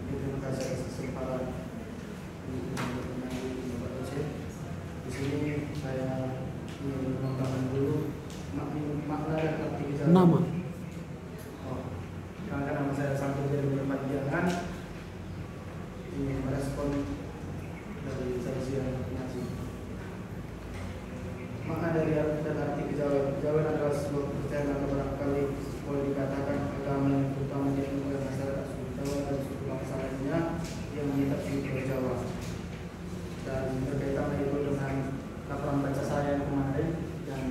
Terima kasih atas kesempatan di sini. Saya mengembangkan dulu makna dan arti kejawen. Nama. Karena nama saya sampai jadi berpanjangan, ini merespon dari saksi yang penyaji. Makna dari arti kejawen. Kejawen adalah sebuah kepercayaan atau barangkali boleh dikatakan agama yang terutama dianut oleh masyarakat suku Jawa dan suku bangsa lainnya yang menetap di Pulau Jawa. Dan berkaitan itu dengan laporan baca saya yang kemarin yang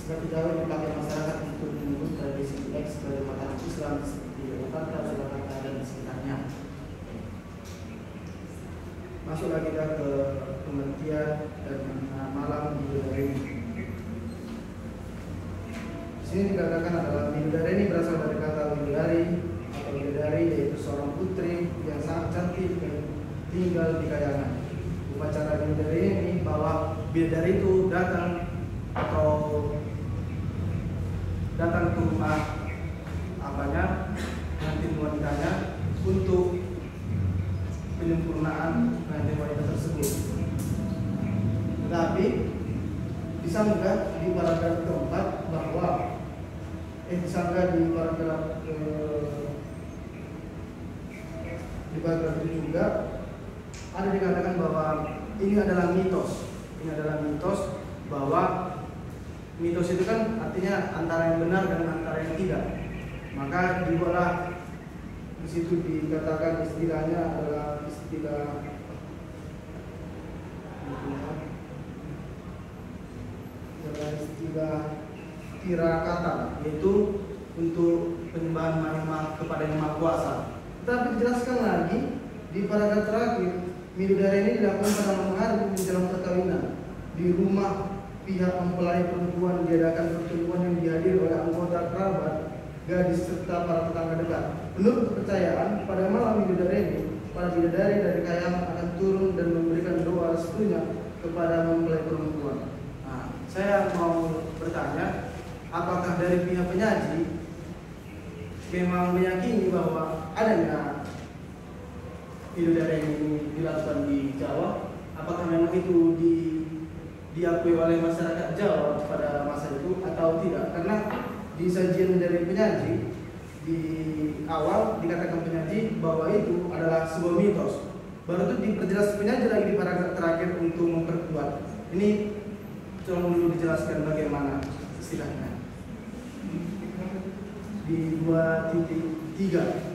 Istilah kejawen dipakai masyarakat untuk menyebut tradisi X dari makanan Islam seperti Jakarta, Surakarta, dan sekitarnya. Masuklah kita ke pengertian dan malam bidadari. Di sini dikatakan adalah bidadari ini berasal dari kata bidadari atau bidadari, yaitu seorang putri yang sangat cantik dan tinggal di kayangan. Upacara bidadari ini bahwa bidadari itu datang ke rumah pengantin wanitanya untuk penyempurnaan pengantin wanita tersebut. Tetapi disangka di paragraf keempat bahwa di paragraf itu juga ada dikatakan bahwa ini adalah mitos. Ini adalah mitos bahwa mitos itu kan artinya antara yang benar dan antara yang tidak. Maka dibuatlah di situ dikatakan istilahnya adalah istilah tirakatan, yaitu untuk penyembahan kepada Yang Maha Kuasa. Tetapi dijelaskan lagi di paragraf terakhir, bidadari ini dilakukan pada malam hari menjelang perkawinan di rumah pihak mempelai perempuan, diadakan pertemuan yang dihadiri oleh anggota kerabat, gadis serta para tetangga dekat. Menurut kepercayaan, pada malam bidadari ini, para bidadari dari kayangan akan turun dan memberikan doa restunya kepada mempelai perempuan. Nah, saya mau bertanya, apakah dari pihak penyaji memang meyakini bahwa adanya bidadari ini dilakukan di Jawa? Apakah memang itu diakui oleh masyarakat Jawa pada masa itu atau tidak? Karena di sajian dari penyaji di awal dikatakan penyaji bahwa itu adalah sebuah mitos. Baru itu diperjelas penyaji lagi di paragraf terakhir untuk memperkuat. Ini tolong dulu dijelaskan bagaimana istilahnya. Di 2.3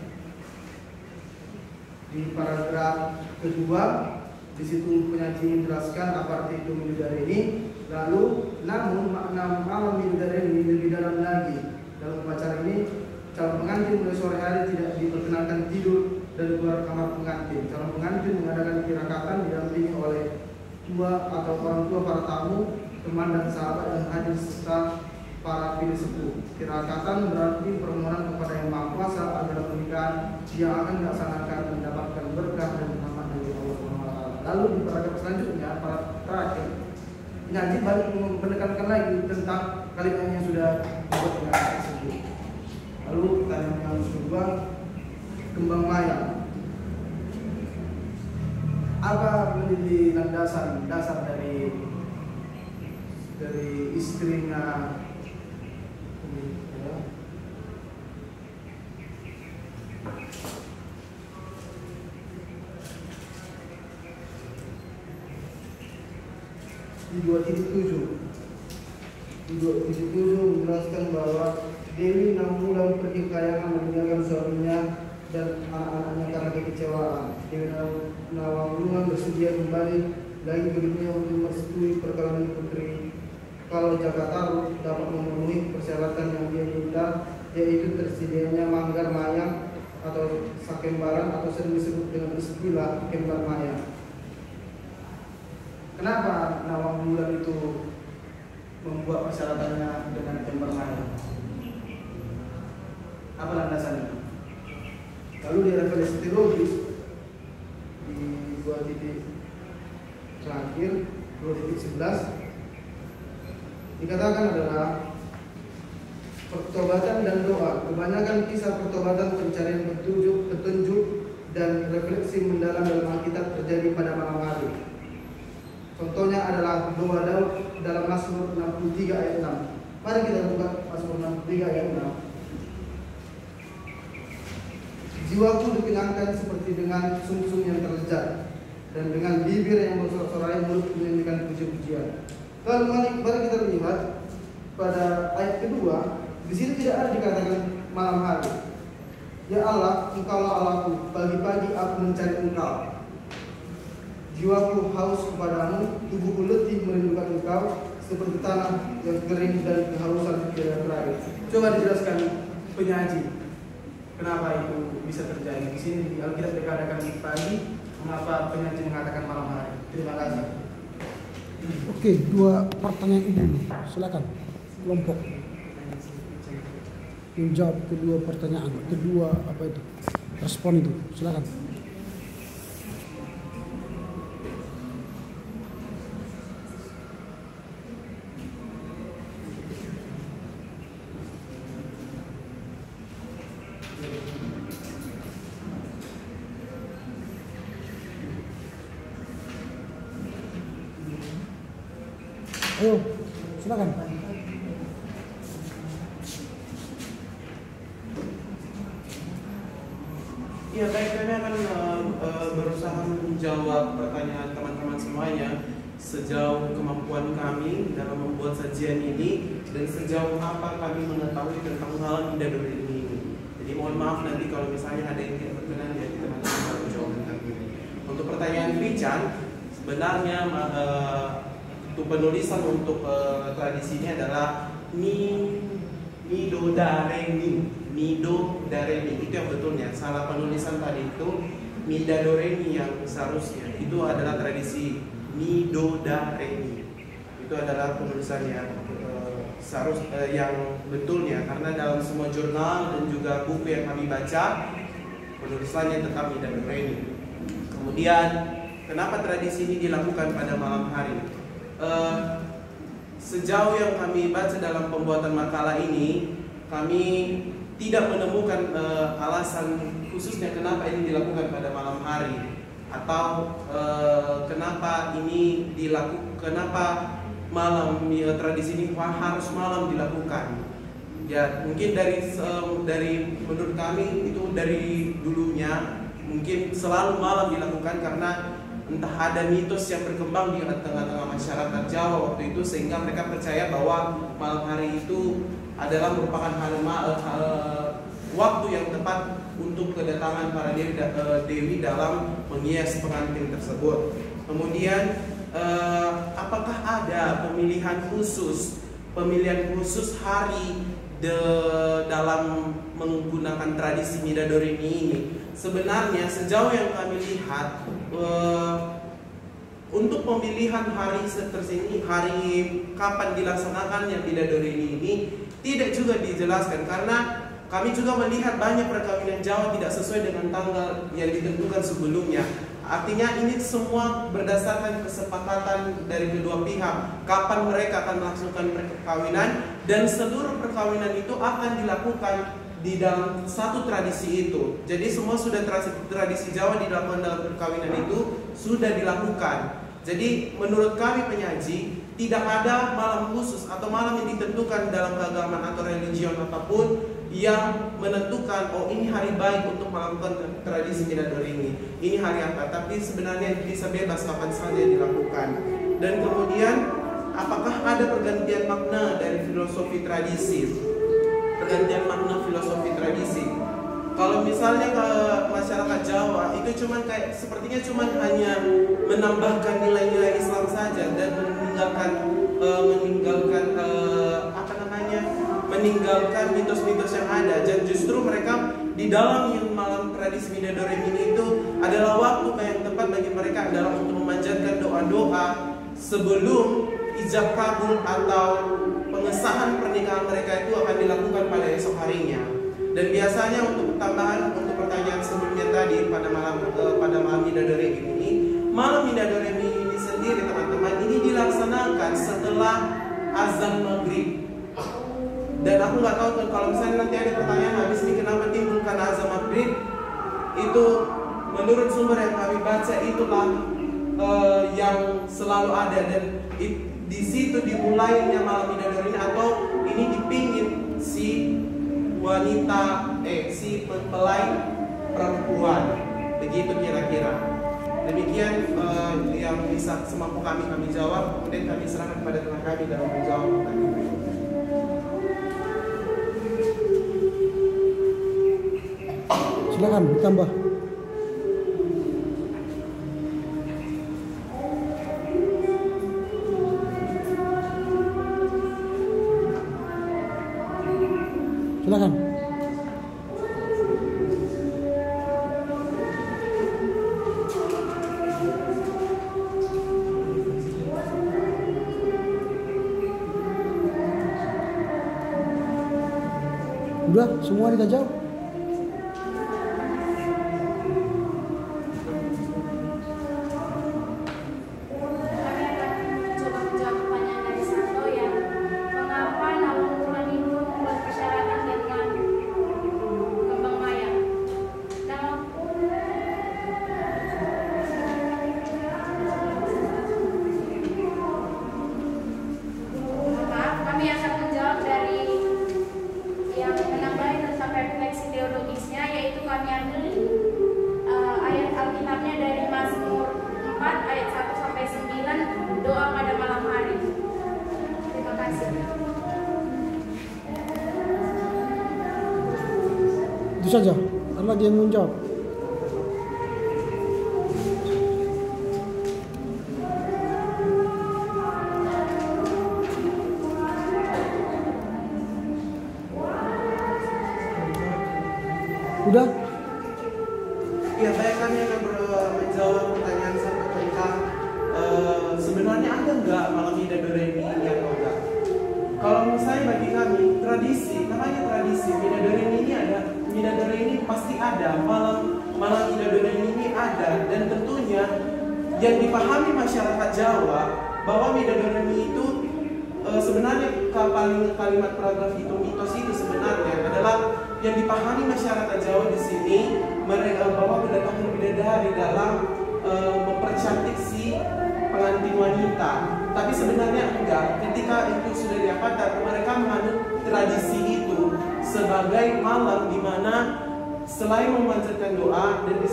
di paragraf kedua, di situ penyaji menjelaskan apa arti itu bidadari ini. Lalu, namun makna malam bidadari ini lebih dalam lagi. Dalam upacara ini, calon pengantin mulai sore hari tidak diperkenankan tidur dan keluar kamar pengantin. Calon pengantin mengadakan tirakatan didampingi oleh tua atau orang tua, para tamu, teman dan sahabat yang hadir serta para pilih sepuh. Tirakatan berarti permohonan kepada Yang Maha Kuasa agar pernikahan yang akan dilaksanakan mendapatkan berkah dan rahmat dari Allah SWT. Lalu di paragraf selanjutnya, para terakhir, penyaji balik menekankan lagi tentang kalimat yang sudah dibuat dengan tersebut. Lalu pertanyaan yang kedua, kembang mayang. Apa menjadi landasan dasar dari istrinya ini ya? Di 2.7 menjelaskan bahwa Dewi 6 bulan pergi ke kayangan meninggalkan suaminya dan anak-anaknya karena kekecewaan. Dewi Nawangulungan bersedia kembali lagi ke dunia untuk merestui perkawinan putri. Kalau Jakarta dapat memenuhi persyaratan yang dia minta, yaitu tersedianya manggar mayang atau sakembaran atau sering disebut dengan istilah kembar mayang. Kenapa Nawangulungan itu membuat persyaratannya dengan kembar mayang? Apa landasannya? Lalu di referensi teologis di 2 titik terakhir 2.11 dikatakan adalah pertobatan dan doa. Kebanyakan kisah pertobatan, pencarian petunjuk dan refleksi mendalam dalam Alkitab terjadi pada malam hari. Contohnya adalah doa Daud dalam Mazmur 63 ayat 6. Mari kita buka Mazmur 63 ayat 6. Jiwaku dikenyangkan seperti dengan sumsum yang terlezat, dan dengan bibir yang bersorak-sorai mulut menyanyikan puji-pujian. Lalu mari kita lihat pada ayat kedua, di sini tidak ada dikatakan malam hari. Ya Allah, Engkaulah Allahku, pagi-pagi aku mencari Engkau. Jiwaku haus kepadamu, tubuhku letih merindukan Engkau, seperti tanah yang kering dan kehausan tidak terakhir. Coba dijelaskan penyaji, kenapa itu bisa terjadi. Di sini di Alkitab dikatakan pagi, mengapa penyaji mengatakan malam hari. Terima kasih. Oke, 2 pertanyaan ini silakan kelompok menjawab kedua pertanyaan, kedua respon itu, silakan. Ayo, silakan. Ya, baik, kami akan berusaha menjawab pertanyaan teman-teman semuanya sejauh kemampuan kami dalam membuat sajian ini dan sejauh apa kami mengetahui tentang hal Midadori ini. Jadi mohon maaf nanti kalau misalnya ada yang tidak berkenan ya teman-teman harus menjawab tentang ini. Untuk pertanyaan Pican, sebenarnya untuk penulisan untuk tradisi ini adalah Midodoreni itu yang betulnya. Salah penulisan tadi itu Midadoreni yang seharusnya. Itu adalah tradisi Midodoreni. Itu adalah penulisan yang yang betulnya, karena dalam semua jurnal dan juga buku yang kami baca penulisannya tetap Midadoreni. Kemudian kenapa tradisi ini dilakukan pada malam hari? Sejauh yang kami baca dalam pembuatan makalah ini, kami tidak menemukan alasan khususnya kenapa ini dilakukan pada malam hari atau kenapa malam tradisi ini harus malam dilakukan. Ya, mungkin dari menurut kami itu dari dulunya mungkin selalu malam dilakukan karena entah ada mitos yang berkembang di tengah-tengah masyarakat Jawa waktu itu sehingga mereka percaya bahwa malam hari itu adalah merupakan waktu yang tepat untuk kedatangan para dewi dalam menghias pengantin tersebut. Kemudian apakah ada pemilihan khusus hari dalam menggunakan tradisi Midadoreni ini? Sebenarnya sejauh yang kami lihat untuk pemilihan hari seperti ini, hari kapan dilaksanakannya Midadoreni ini tidak juga dijelaskan karena kami juga melihat banyak perkawinan Jawa tidak sesuai dengan tanggal yang ditentukan sebelumnya. Artinya ini semua berdasarkan kesepakatan dari kedua pihak kapan mereka akan melaksanakan perkawinan dan seluruh perkawinan itu akan dilakukan di dalam satu tradisi itu. Jadi semua sudah tradisi Jawa dilakukan dalam perkawinan itu sudah dilakukan. Jadi menurut kami penyaji tidak ada malam khusus atau malam yang ditentukan dalam keagamaan atau religion apapun yang menentukan oh ini hari baik untuk melakukan tradisi Midadori ini. Ini hari apa? Tapi sebenarnya bisa bebas kapan saja dilakukan. Dan kemudian apakah ada pergantian makna dari filosofi tradisi? Pergantian makna filosofi tradisi. Kalau misalnya ke masyarakat Jawa itu cuman kayak sepertinya cuman hanya menambahkan nilai-nilai Islam saja dan meninggalkan mitos-mitos yang ada. Dan justru mereka di dalam yang malam tradisi Midadori ini itu adalah waktu yang tepat bagi mereka adalah untuk memanjatkan doa-doa sebelum ijab kabul atau pengesahan pernikahan mereka itu akan dilakukan pada esok harinya. Dan biasanya untuk tambahan untuk pertanyaan sebelumnya tadi pada malam Midadori ini, malam Midadori ini sendiri teman-teman ini dilaksanakan setelah azan maghrib. Dan aku nggak tahu kalau misalnya nanti ada pertanyaan habis ini kenapa timbul karena azan maghrib, itu menurut sumber yang kami baca itulah yang selalu ada dan di situ dimulainya malam Midadori ini atau ini dipingin si wanita si mempelai perempuan, begitu kira-kira. Demikian yang bisa semampu kami jawab, kemudian kami serahkan kepada teman kami dalam menjawab pertanyaan. Silakan ditambah. Silakan. Udah, semua kita jawab. Kami akan coba menjawab pertanyaan dari Santo ya. Mengapa nama bulan itu membuat persyaratan dengan kembang maya? Nama Maaf, kami akan menjawab dari yang menambahi tentang refleksi teologisnya, yaitu kami ambil ayat Alkitabnya dari Mazmur 4 ayat 1 sampai 9, doa pada malam hari. Terima kasih. Itu saja. Ada lagi yang mau jawab? Udah? Ya, baik, kami akan menjawab pertanyaan Santo tentang sebenarnya ada nggak malam Ida Doremi ini atau enggak. Kalau menurut saya, bagi kami tradisi, namanya tradisi, Ida Doremi ini ada, Ida Doremi ini pasti ada, malam Ida Doremi ini ada, dan tentunya yang dipahami masyarakat Jawa bahwa Ida Doremi itu sebenarnya kalimat paragraf itu, mitos itu sebenarnya adalah yang dipahami masyarakat Jawa di sini, mereka bahwa kedatangan bidadari dalam mempercantik si pengantin wanita. Tapi sebenarnya enggak. Ketika itu sudah diapakan, mereka menganut tradisi itu sebagai malam di mana selain memanjatkan doa, dan di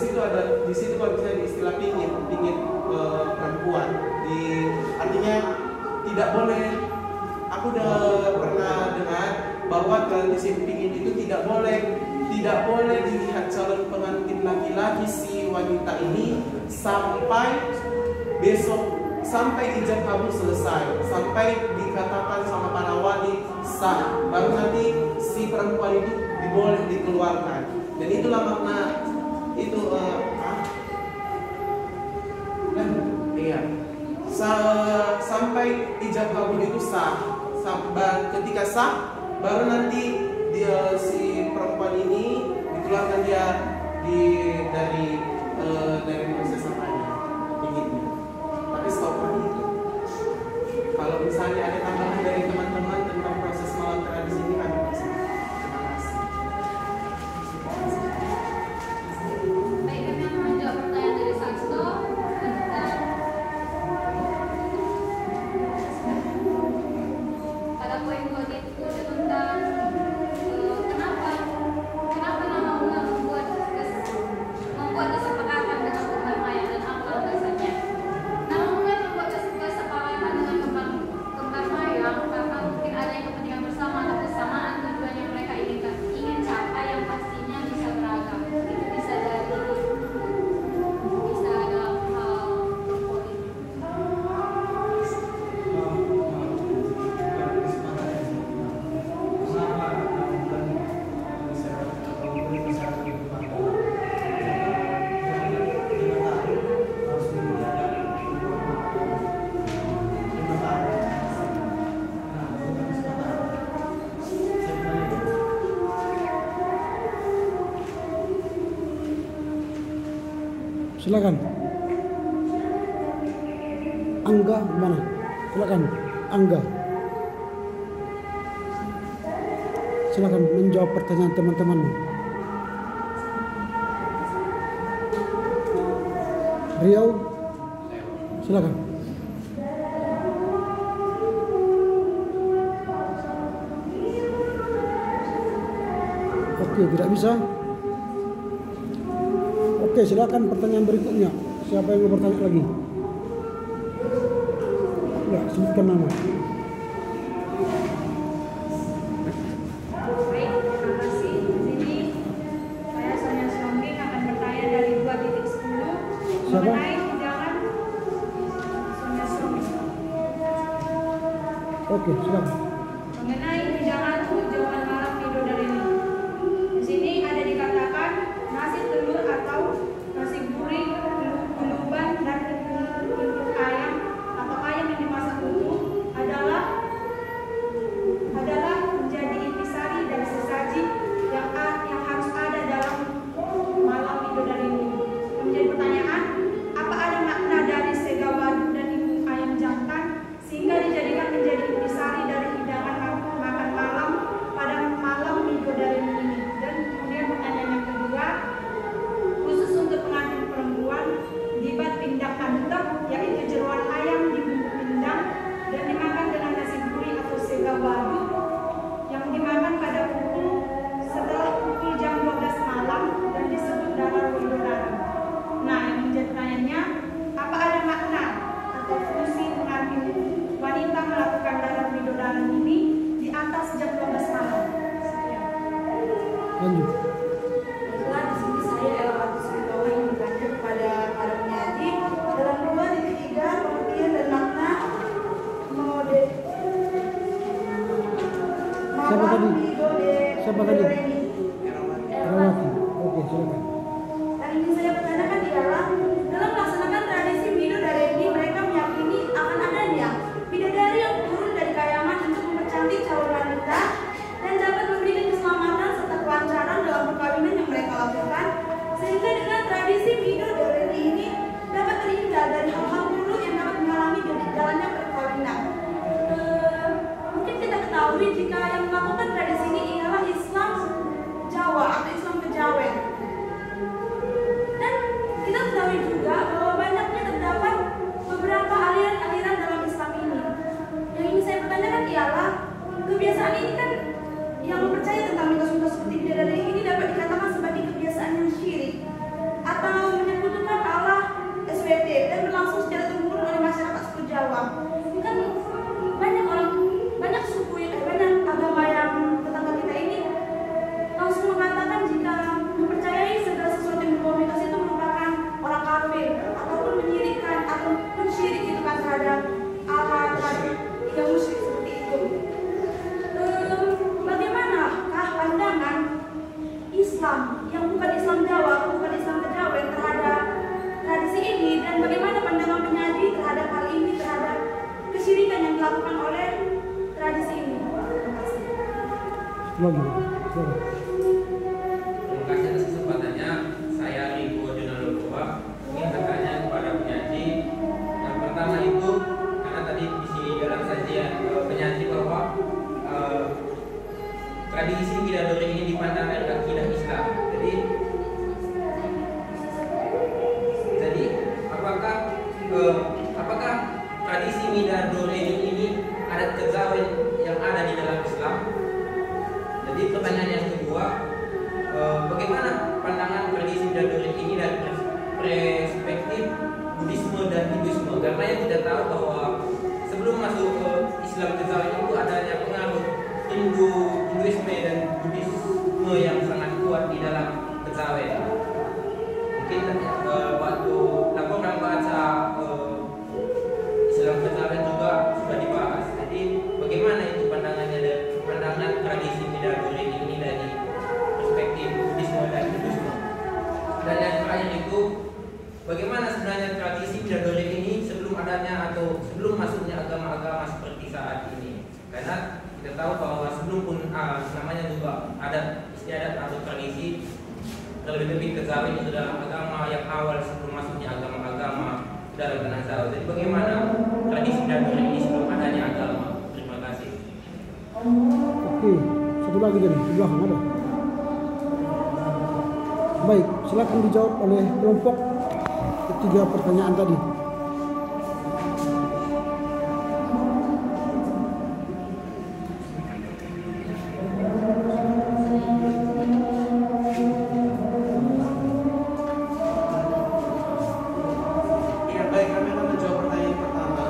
situ kalau misalnya istilah pingit perempuan, artinya tidak boleh. Aku udah pernah dengar bahwa tradisi pingin itu tidak boleh dilihat calon pengantin laki-laki si wanita ini sampai besok, sampai ijab kabul selesai, sampai dikatakan sama para wali sah, baru nanti si perempuan itu boleh dikeluarkan. Dan itulah makna itu sampai ijab kabul itu sah. Ketika sah, baru nanti si perempuan ini dikeluarkan dia dari proses apanya, begini. Tapi stop itu. Kalau misalnya ada tambahan dari teman-teman tentang proses malam tradisi ini, kami bisa. Terima kasih. Baik, kami akan menjawab pertanyaan dari Sasto tentang pada poin 2 itu tentang kenapa nama bulan membuat kesepakatan dengan kembang maya dan apa alasannya. Nama bulan membuat kesepakatan dengan kembang maya karena mungkin adanya kepentingan bersama atau kesamaan tujuan yang mereka ingin capai, yang pastinya bisa beragam. Itu bisa dalam hal politik. Silakan. Angga mana? Silakan. Angga. Silakan menjawab pertanyaan teman-temanmu. Riau. Silakan. Oke, tidak bisa. Oke, silakan pertanyaan berikutnya. Siapa yang mau bertanya lagi? Ya, sebutkan nama. Baik, terima kasih. Jadi saya Sonia Sombing akan bertanya dari 2.10 mengenai hidangan Sonia Sombing. Oke, silakan. Mengenai hidangan tunjungan malam Ida Doremi. Lanjut. Baiklah, di sini saya Elwatus Bintoha yang bertanya kepada para penyaji dalam 2.3 pengertian dan makna mode Siapa tadi? Siapa tadi? Doremi. Rawati. Oke, silakan. Yang ingin saya pertanyakan ialah dalam melaksanakan tradisi Midodareni mereka meyakini akan adanya bidadari yang turun dari kayangan untuk mempercantik calon wanita dan dapat memberikan keselamatan serta kelancaran dalam perkawinan yang mereka lakukan, sehingga dengan tradisi Midodareni ini dapat terhindar dari hal-hal buruk yang dapat menghalangi jalannya perkawinan. Mungkin kita ketahui jika yang melakukan tradisi ini ialah Islam Jawa atau Islam Kejawen. Dan kita ketahui juga bahwa banyaknya terdapat beberapa aliran-aliran dalam Islam ini. Yang ingin saya pertanyakan ialah kebiasaan ini kan yang mempercayai tentang mitos-mitos seperti bidadari ini dapat dikatakan sebagai kebiasaan yang syirik atau menyekutukan Allah SWT dan berlangsung secara temurun oleh masyarakat suku Jawa. Kan banyak suku banyak agama yang tetangga kita ini langsung mengatakan jika mempercayai segala sesuatu yang berbau mitos itu merupakan orang kafir ataupun menyirikkan ataupun syirik gitu kan terhadap Allah hingga musyrik seperti itu. Bagaimanakah pandangan Islam yang bukan Islam Jawa atau bukan Islam Kejawen terhadap tradisi ini, dan bagaimana pandangan penyaji terhadap hal ini, terhadap kesyirikan yang dilakukan oleh tradisi ini? Terima kasih. Terima kasih atas kesempatannya. Saya Rigo Jonalogua ingin bertanya kepada penyaji. Yang pertama itu, karena tadi di sini dalam saja penyaji bahwa tradisi bidadari ini dipandang dari akidah Islam. Jadi apakah tradisi bidadari ini adat kejawen yang ada di dalam Islam? Jadi pertanyaan yang kedua, bagaimana pandangan tradisi bidadari ini dari perspektif Buddhisme dan Hinduisme? Karena yang kita tahu bahwa sebelum masuk ke Islam kejawen itu adanya pengaruh Hinduisme dan Buddhisme yang sangat kuat di dalam kejawen. Mungkin waktu laporan baca Islam kejawen juga sudah dibahas. Jadi bagaimana itu pandangan tradisi bidadari ini dari perspektif Buddhisme dan Hinduisme? Dan yang terakhir itu, bagaimana sebenarnya tradisi bidadari ini sebelum adanya atau sebelum masuknya agama-agama seperti saat ini? Karena kita tahu bahwa sebelum pun namanya juga adat istiadat atau tradisi, terlebih-lebih kejawen itu adalah agama yang awal sebelum masuknya agama-agama dalam tanah Jawa. Jadi bagaimana tradisi bidadari ini sebelum adanya agama? Terima kasih. Oke, satu lagi jadi di belakang ada. Baik, silakan dijawab oleh kelompok ketiga pertanyaan tadi. Ya, baik, kami akan menjawab pertanyaan pertama.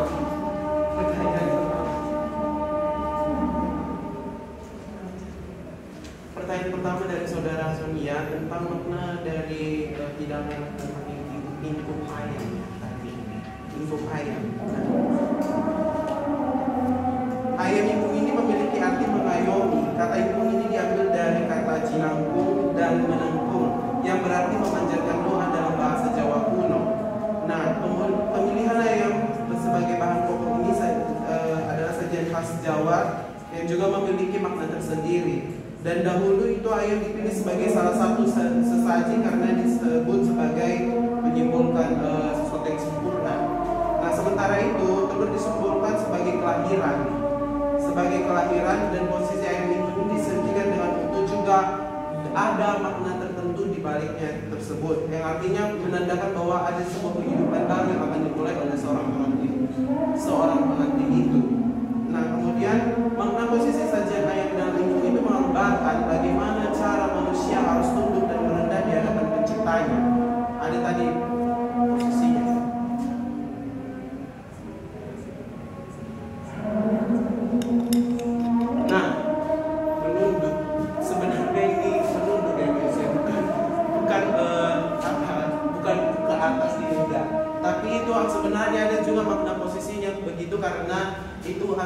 Pertanyaan pertama dari saudara Sonia tentang makna dari hidangan infopayang. Ayam impung ini memiliki arti mengayomi. Kata impung ini diambil dari kata cinangkung dan menengkung yang berarti memanjatkan doa dalam bahasa Jawa kuno. Nah, pemilihan ayam sebagai bahan pokok ini adalah sajian khas Jawa yang juga memiliki makna tersendiri. Dan dahulu itu ayam dipilih sebagai salah satu sesaji karena disebut sebagai menyimpulkan sesuatu yang sempurna. Nah, sementara itu telur disimbolkan sebagai kelahiran. Sebagai kelahiran, dan posisi ayam itu disajikan dengan utuh juga ada makna tertentu di baliknya tersebut, yang artinya menandakan bahwa ada sebuah kehidupan baru yang akan dimulai oleh seorang pengantin itu. Nah, kemudian makna posisi sajian ayam dan impung itu menggambarkan bagaimana cara manusia harus tunduk dan merendah di hadapan penciptanya. Ada tadi posisinya. Nah, menunduk. Sebenarnya ini menunduk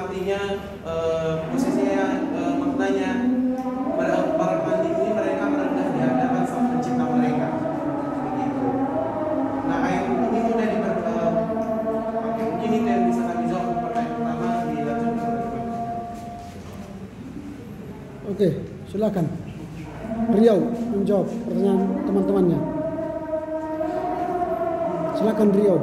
artinya posisinya maknanya para pengantin ini mereka merendah di hadapan Sang Pencipta mereka. Begitu. Nah, ayat ini sudah mungkin itu yang bisa kami jawab untuk pertanyaan pertama, dilanjutkan. Oke, silakan. Riau menjawab pertanyaan teman-temannya. Silakan Riau.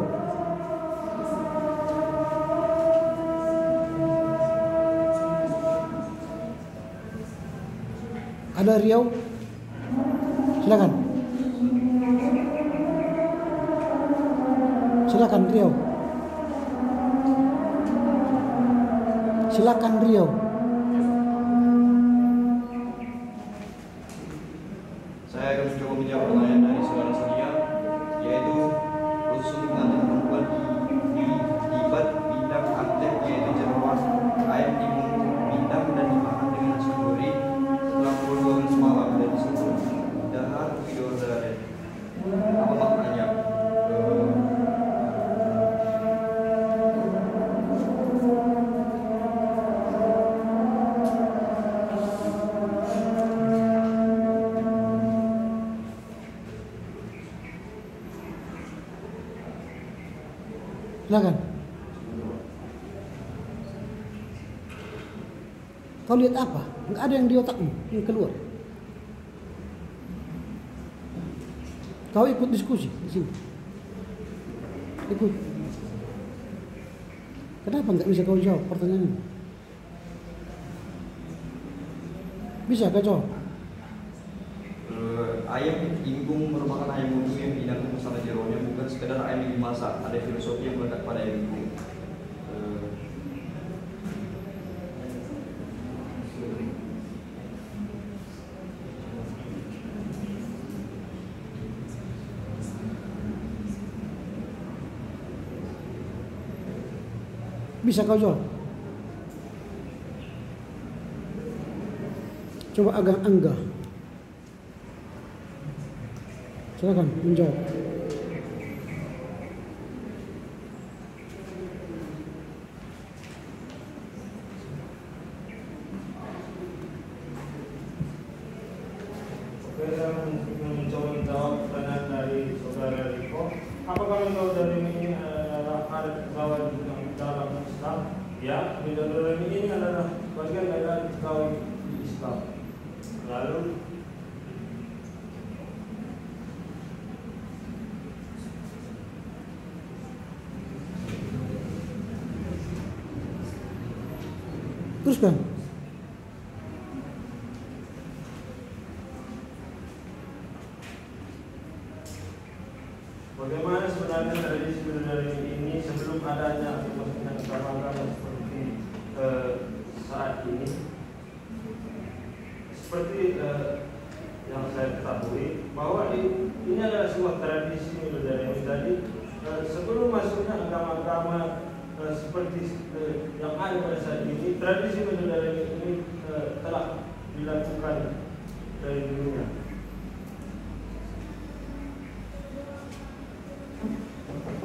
Ada Riau? Silakan. Silakan Riau. Silakan Riau. Saya akan mencoba menjawab pertanyaan dari saudara Sonia, yaitu khusus untuk pengantin perempuan di bidang aktif, yaitu jeroan ayam timun bintang dan dimakan dengan nasi goreng setelah pukul 12 malam dan disuruh dahar video dari apa maknanya? Silakan. Kau lihat apa? Enggak ada yang di otakmu yang keluar. Kau ikut diskusi di sini. Ikut. Kenapa enggak bisa kau jawab pertanyaan ini? Bisa kau jawab? Ayam ingkung merupakan ayam bumbu yang dihidangkan bersama jeroannya, bukan sekedar ayam yang dimasak. Ada filosofi yang melekat pada ayam ingkung. Bisa kau jawab? Coba agak Angga. Silakan menjawab. Oke, saya mencoba menjawab pertanyaan dari saudara Riko. Apakah bidadari ini adalah adat pegawai dalam Islam? Ya, bidadari ini adalah bagian dari adat pegawai di Islam. Lalu teruskan. bagaimana sebenarnya tradisi bidadari ini sebelum adanya aktivitas agama seperti saat ini? Seperti yang saya ketahui bahwa ini adalah sebuah tradisi bidadari. Jadi sebelum masuknya agama-agama seperti yang ada pada saat ini, tradisi bidadari ini telah dilakukan dari dulunya.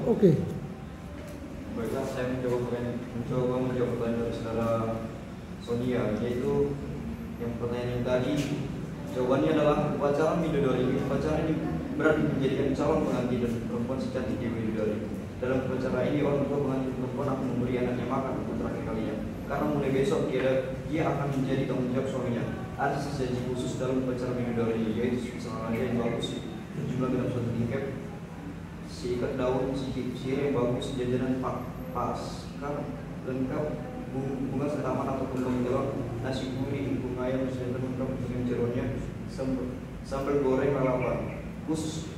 Oke. Baiklah, saya mencoba menjawab pertanyaan dari saudara Sonia, yaitu yang pertanyaan yang tadi jawabannya adalah upacara bidadari. Upacara ini berarti menjadikan calon pengantin dan perempuan secantik di bidadari. Dalam upacara ini orang tua pengantin perempuan akan memberi anaknya makan untuk terakhir kalinya, karena mulai besok dia akan menjadi tanggung jawab suaminya. Ada sesaji khusus dalam upacara bidadari, yaitu misalnya yang bagus, jumlah dalam suatu tingkat, si ikat daun, si yang bagus, jajanan paskar lengkap, bunga setaman ataupun daun, nasi gurih, bunga ayam sudah lengkap dengan jeroannya, sambal goreng lalapan. Khusus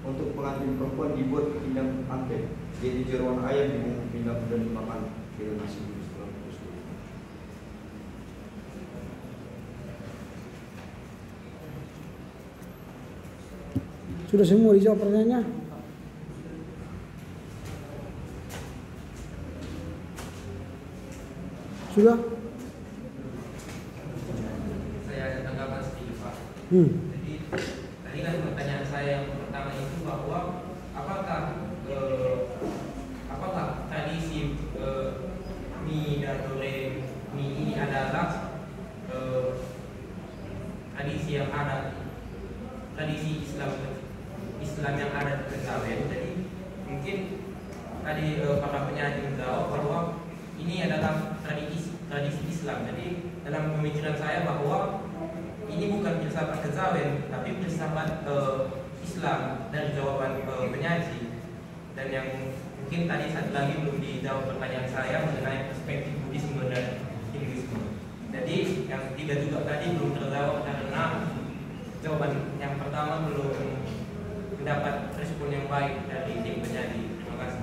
untuk pengantin perempuan dibuat pindang angket, jadi jeroan ayam dibungkus pindang dan dimakan dengan nasi gurih setelah tersebut. Sudah semua dijawab pertanyaannya? Sudah? Saya ada tanggapan sedikit, Pak. Jadi tadi kan pertanyaan saya yang pertama itu bahwa apakah tradisi mie Mida Doremi ini adalah tradisi yang ada, tradisi Islam yang ada di Kejawen. Jadi mungkin tadi para penyaji menjawab bahwa ini adalah tradisi Islam. Jadi dalam pemikiran saya bahwa ini bukan filsafat Kejawen, tapi filsafat Islam dari jawaban penyaji. Dan yang mungkin tadi satu lagi belum dijawab pertanyaan saya mengenai perspektif Buddhisme dan Hinduisme. Jadi yang ketiga juga tadi belum terjawab karena jawaban yang pertama belum mendapat respon yang baik dari tim penyaji. Terima kasih.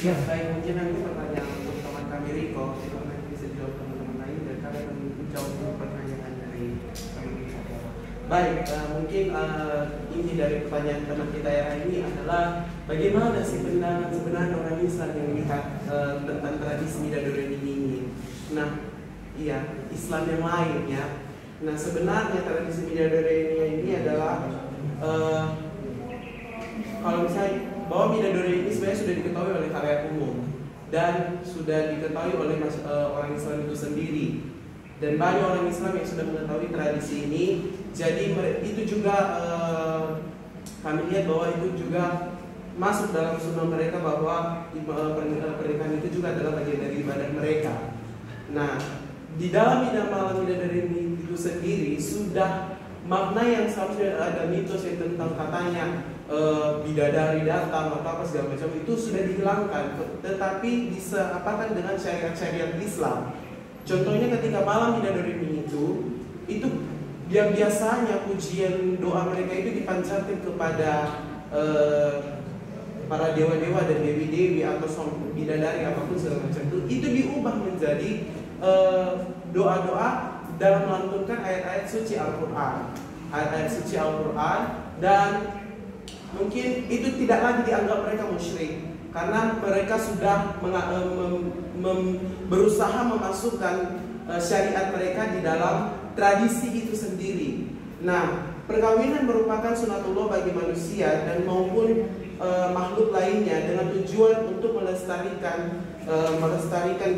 Ya, baik, mungkin nanti pertanyaan untuk teman kami Riko, itu nanti bisa dijawab teman-teman lain dan kami akan menjawab pertanyaan dari teman kita. Baik, mungkin inti dari pertanyaan teman kita yang ini adalah bagaimana sih sebenarnya orang Islam yang melihat tentang tradisi Mida Doremi ini. Nah, iya, Islam yang lain ya. Nah, sebenarnya tradisi Mida Doremi ini adalah kalau misalnya bahwa Mida Doremi ini sebenarnya sudah diketahui oleh khalayak umum dan sudah diketahui oleh orang Islam itu sendiri. Dan banyak orang Islam yang sudah mengetahui tradisi ini. Jadi itu juga kami lihat bahwa itu juga masuk dalam sunnah mereka bahwa pernikahan itu juga adalah bagian dari ibadah mereka. Nah, di dalam malam Mida Doremi itu sendiri sudah makna yang seharusnya ada mitos yang tentang katanya bidadari datang atau apa segala macam itu sudah dihilangkan, tetapi diseapakan dengan syariat-syariat Islam. Contohnya ketika malam Mida Doremi itu yang biasanya pujian doa mereka itu dipancarkan kepada para dewa-dewa dan dewi-dewi atau bidadari apapun segala macam itu diubah menjadi doa-doa dalam melantunkan ayat-ayat suci Al-Quran, dan mungkin itu tidak lagi dianggap mereka musyrik karena mereka sudah berusaha memasukkan syariat mereka di dalam tradisi itu sendiri. Nah, perkawinan merupakan sunatullah bagi manusia dan maupun makhluk lainnya dengan tujuan untuk melestarikan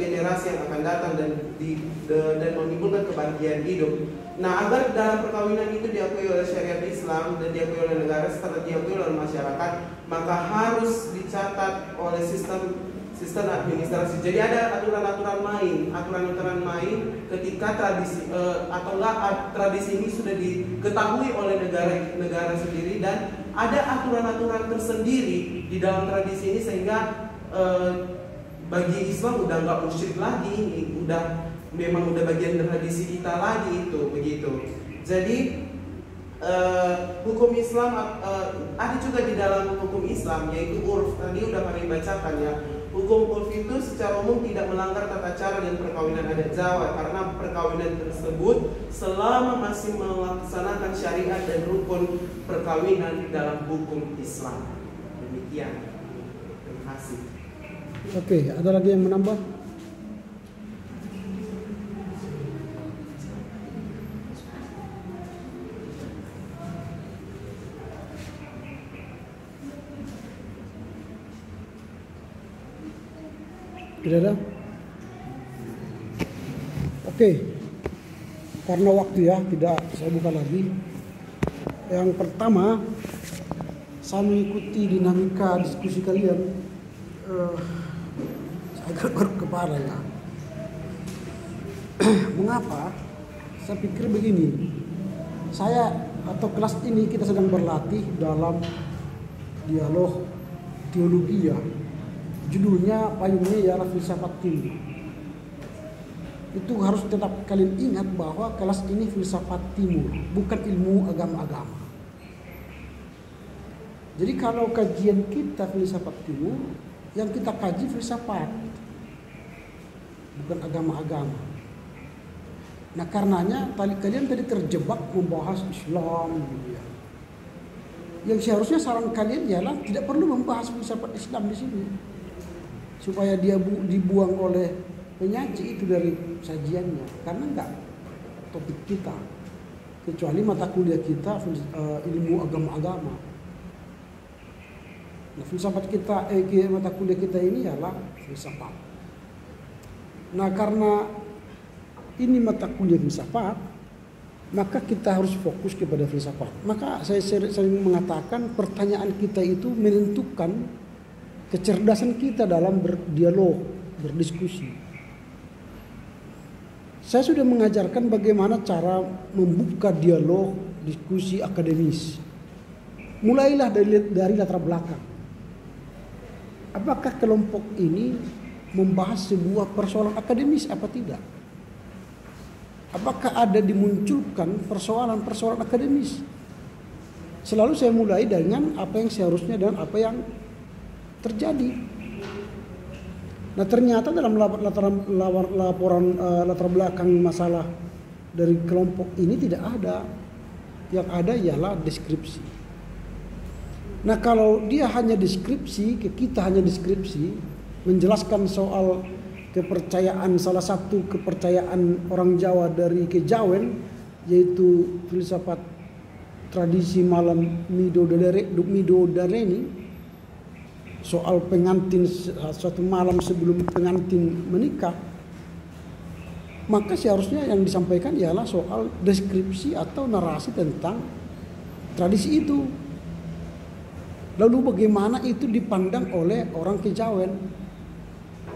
generasi yang akan datang dan menimbulkan kebahagiaan hidup. Nah, agar dalam perkawinan itu diakui oleh syariat Islam dan diakui oleh negara serta diakui oleh masyarakat, maka harus dicatat oleh sistem administrasi. Jadi ada aturan-aturan main ketika tradisi tradisi ini sudah diketahui oleh negara sendiri dan ada aturan-aturan tersendiri di dalam tradisi ini sehingga bagi Islam udah nggak musyrik lagi, ini memang udah bagian tradisi kita lagi itu begitu. Jadi hukum Islam ada juga di dalam hukum Islam yaitu urf, tadi udah kami bacakan ya. Hukum urf itu secara umum tidak melanggar tata cara dan perkawinan adat Jawa karena perkawinan tersebut selama masih melaksanakan syariat dan rukun perkawinan dalam hukum Islam. Demikian. Terima kasih. Oke, ada lagi yang menambah? Tidak ada? Oke, karena waktu ya, tidak saya buka lagi. Yang pertama, saya mengikuti dinamika diskusi kalian. Saya garuk kepala ya. Mengapa? Saya pikir begini. Saya atau kelas ini kita sedang berlatih dalam dialog teologi ya. Judulnya, payungnya ialah filsafat timur. Itu harus tetap kalian ingat bahwa kelas ini filsafat timur, bukan ilmu agama-agama. Jadi kalau kajian kita filsafat timur, yang kita kaji filsafat, bukan agama-agama. Nah karenanya kalian tadi terjebak membahas Islam gitu ya. Yang seharusnya saran kalian ialah tidak perlu membahas filsafat Islam di sini. Supaya dia dibuang oleh penyaji itu dari sajiannya, karena enggak topik kita, kecuali mata kuliah kita ilmu agama-agama. Nah, filsafat kita mata kuliah kita ini ialah filsafat. Nah, karena ini mata kuliah filsafat, maka kita harus fokus kepada filsafat. Maka saya sering mengatakan pertanyaan kita itu menentukan kecerdasan kita dalam berdialog, berdiskusi. Saya sudah mengajarkan bagaimana cara membuka dialog, diskusi akademis. Mulailah dari latar belakang. Apakah kelompok ini membahas sebuah persoalan akademis apa tidak? Apakah ada dimunculkan persoalan-persoalan akademis? Selalu saya mulai dengan apa yang seharusnya dan apa yang terjadi. Nah, ternyata dalam latar belakang masalah dari kelompok ini tidak ada. Yang ada ialah deskripsi. Nah, kalau dia hanya deskripsi, kita hanya deskripsi, menjelaskan soal kepercayaan, salah satu kepercayaan orang Jawa dari kejawen, yaitu filsafat tradisi malam Midodareni, soal pengantin suatu malam sebelum pengantin menikah, maka seharusnya yang disampaikan ialah soal deskripsi atau narasi tentang tradisi itu. Lalu bagaimana itu dipandang oleh orang kejawen.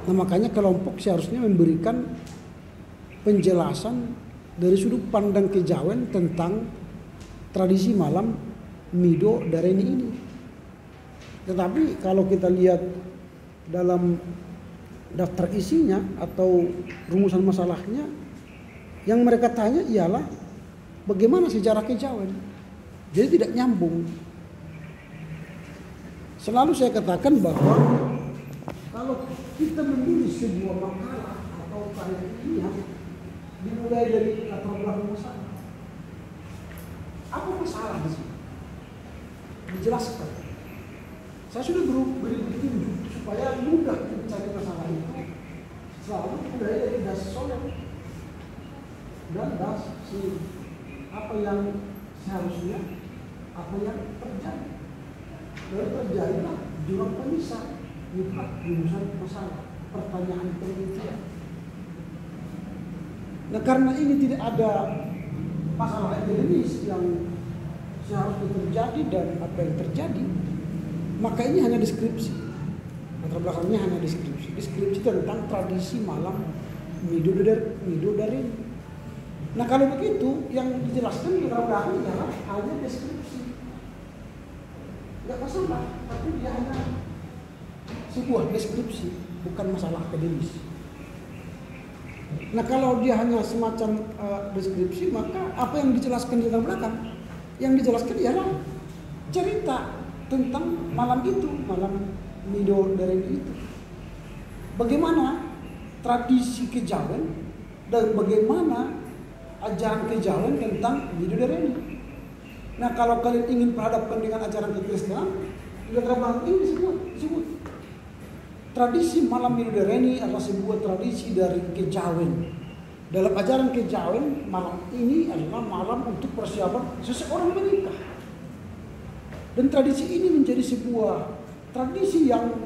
Nah, makanya kelompok seharusnya memberikan penjelasan dari sudut pandang kejawen tentang tradisi malam Midodareni ini. Tetapi kalau kita lihat dalam daftar isinya atau rumusan masalahnya, yang mereka tanya ialah bagaimana sejarah kejawen. Jadi tidak nyambung. Selalu saya katakan bahwa kalau kita menulis sebuah makalah atau karya ilmiah dimulai dari latar belakang masalah. Apa masalah di sini? Dijelaskan. Saya sudah beri petunjuk supaya mudah mencari masalah itu. Selalu mulai dari das soal dan das sini. Apa yang seharusnya, apa yang terjadi. Lalu terjadilah jurang pemisah, rumusan masalah, pertanyaan penelitian. Nah, karena ini tidak ada masalah akademis yang seharusnya terjadi dan apa yang terjadi, maka ini hanya deskripsi. Latar belakangnya hanya deskripsi. Deskripsi tentang tradisi malam Midodareni. Nah, kalau begitu yang dijelaskan di latar belakang adalah hanya deskripsi. Tidak masalah, tapi dia hanya sebuah deskripsi, bukan masalah akademis. Nah, kalau dia hanya semacam deskripsi, maka apa yang dijelaskan di latar belakang? Yang dijelaskan ialah cerita tentang malam itu, malam Midodareni itu. Bagaimana tradisi kejawen dan bagaimana ajaran kejawen tentang Midodareni. Nah, kalau kalian ingin berhadapkan dengan ajaran kekristenan, di latar belakang ini disebut tradisi malam Midodareni adalah sebuah tradisi dari kejawen. Dalam ajaran kejawen, malam ini adalah malam untuk persiapan seseorang menikah. Dan tradisi ini menjadi sebuah tradisi yang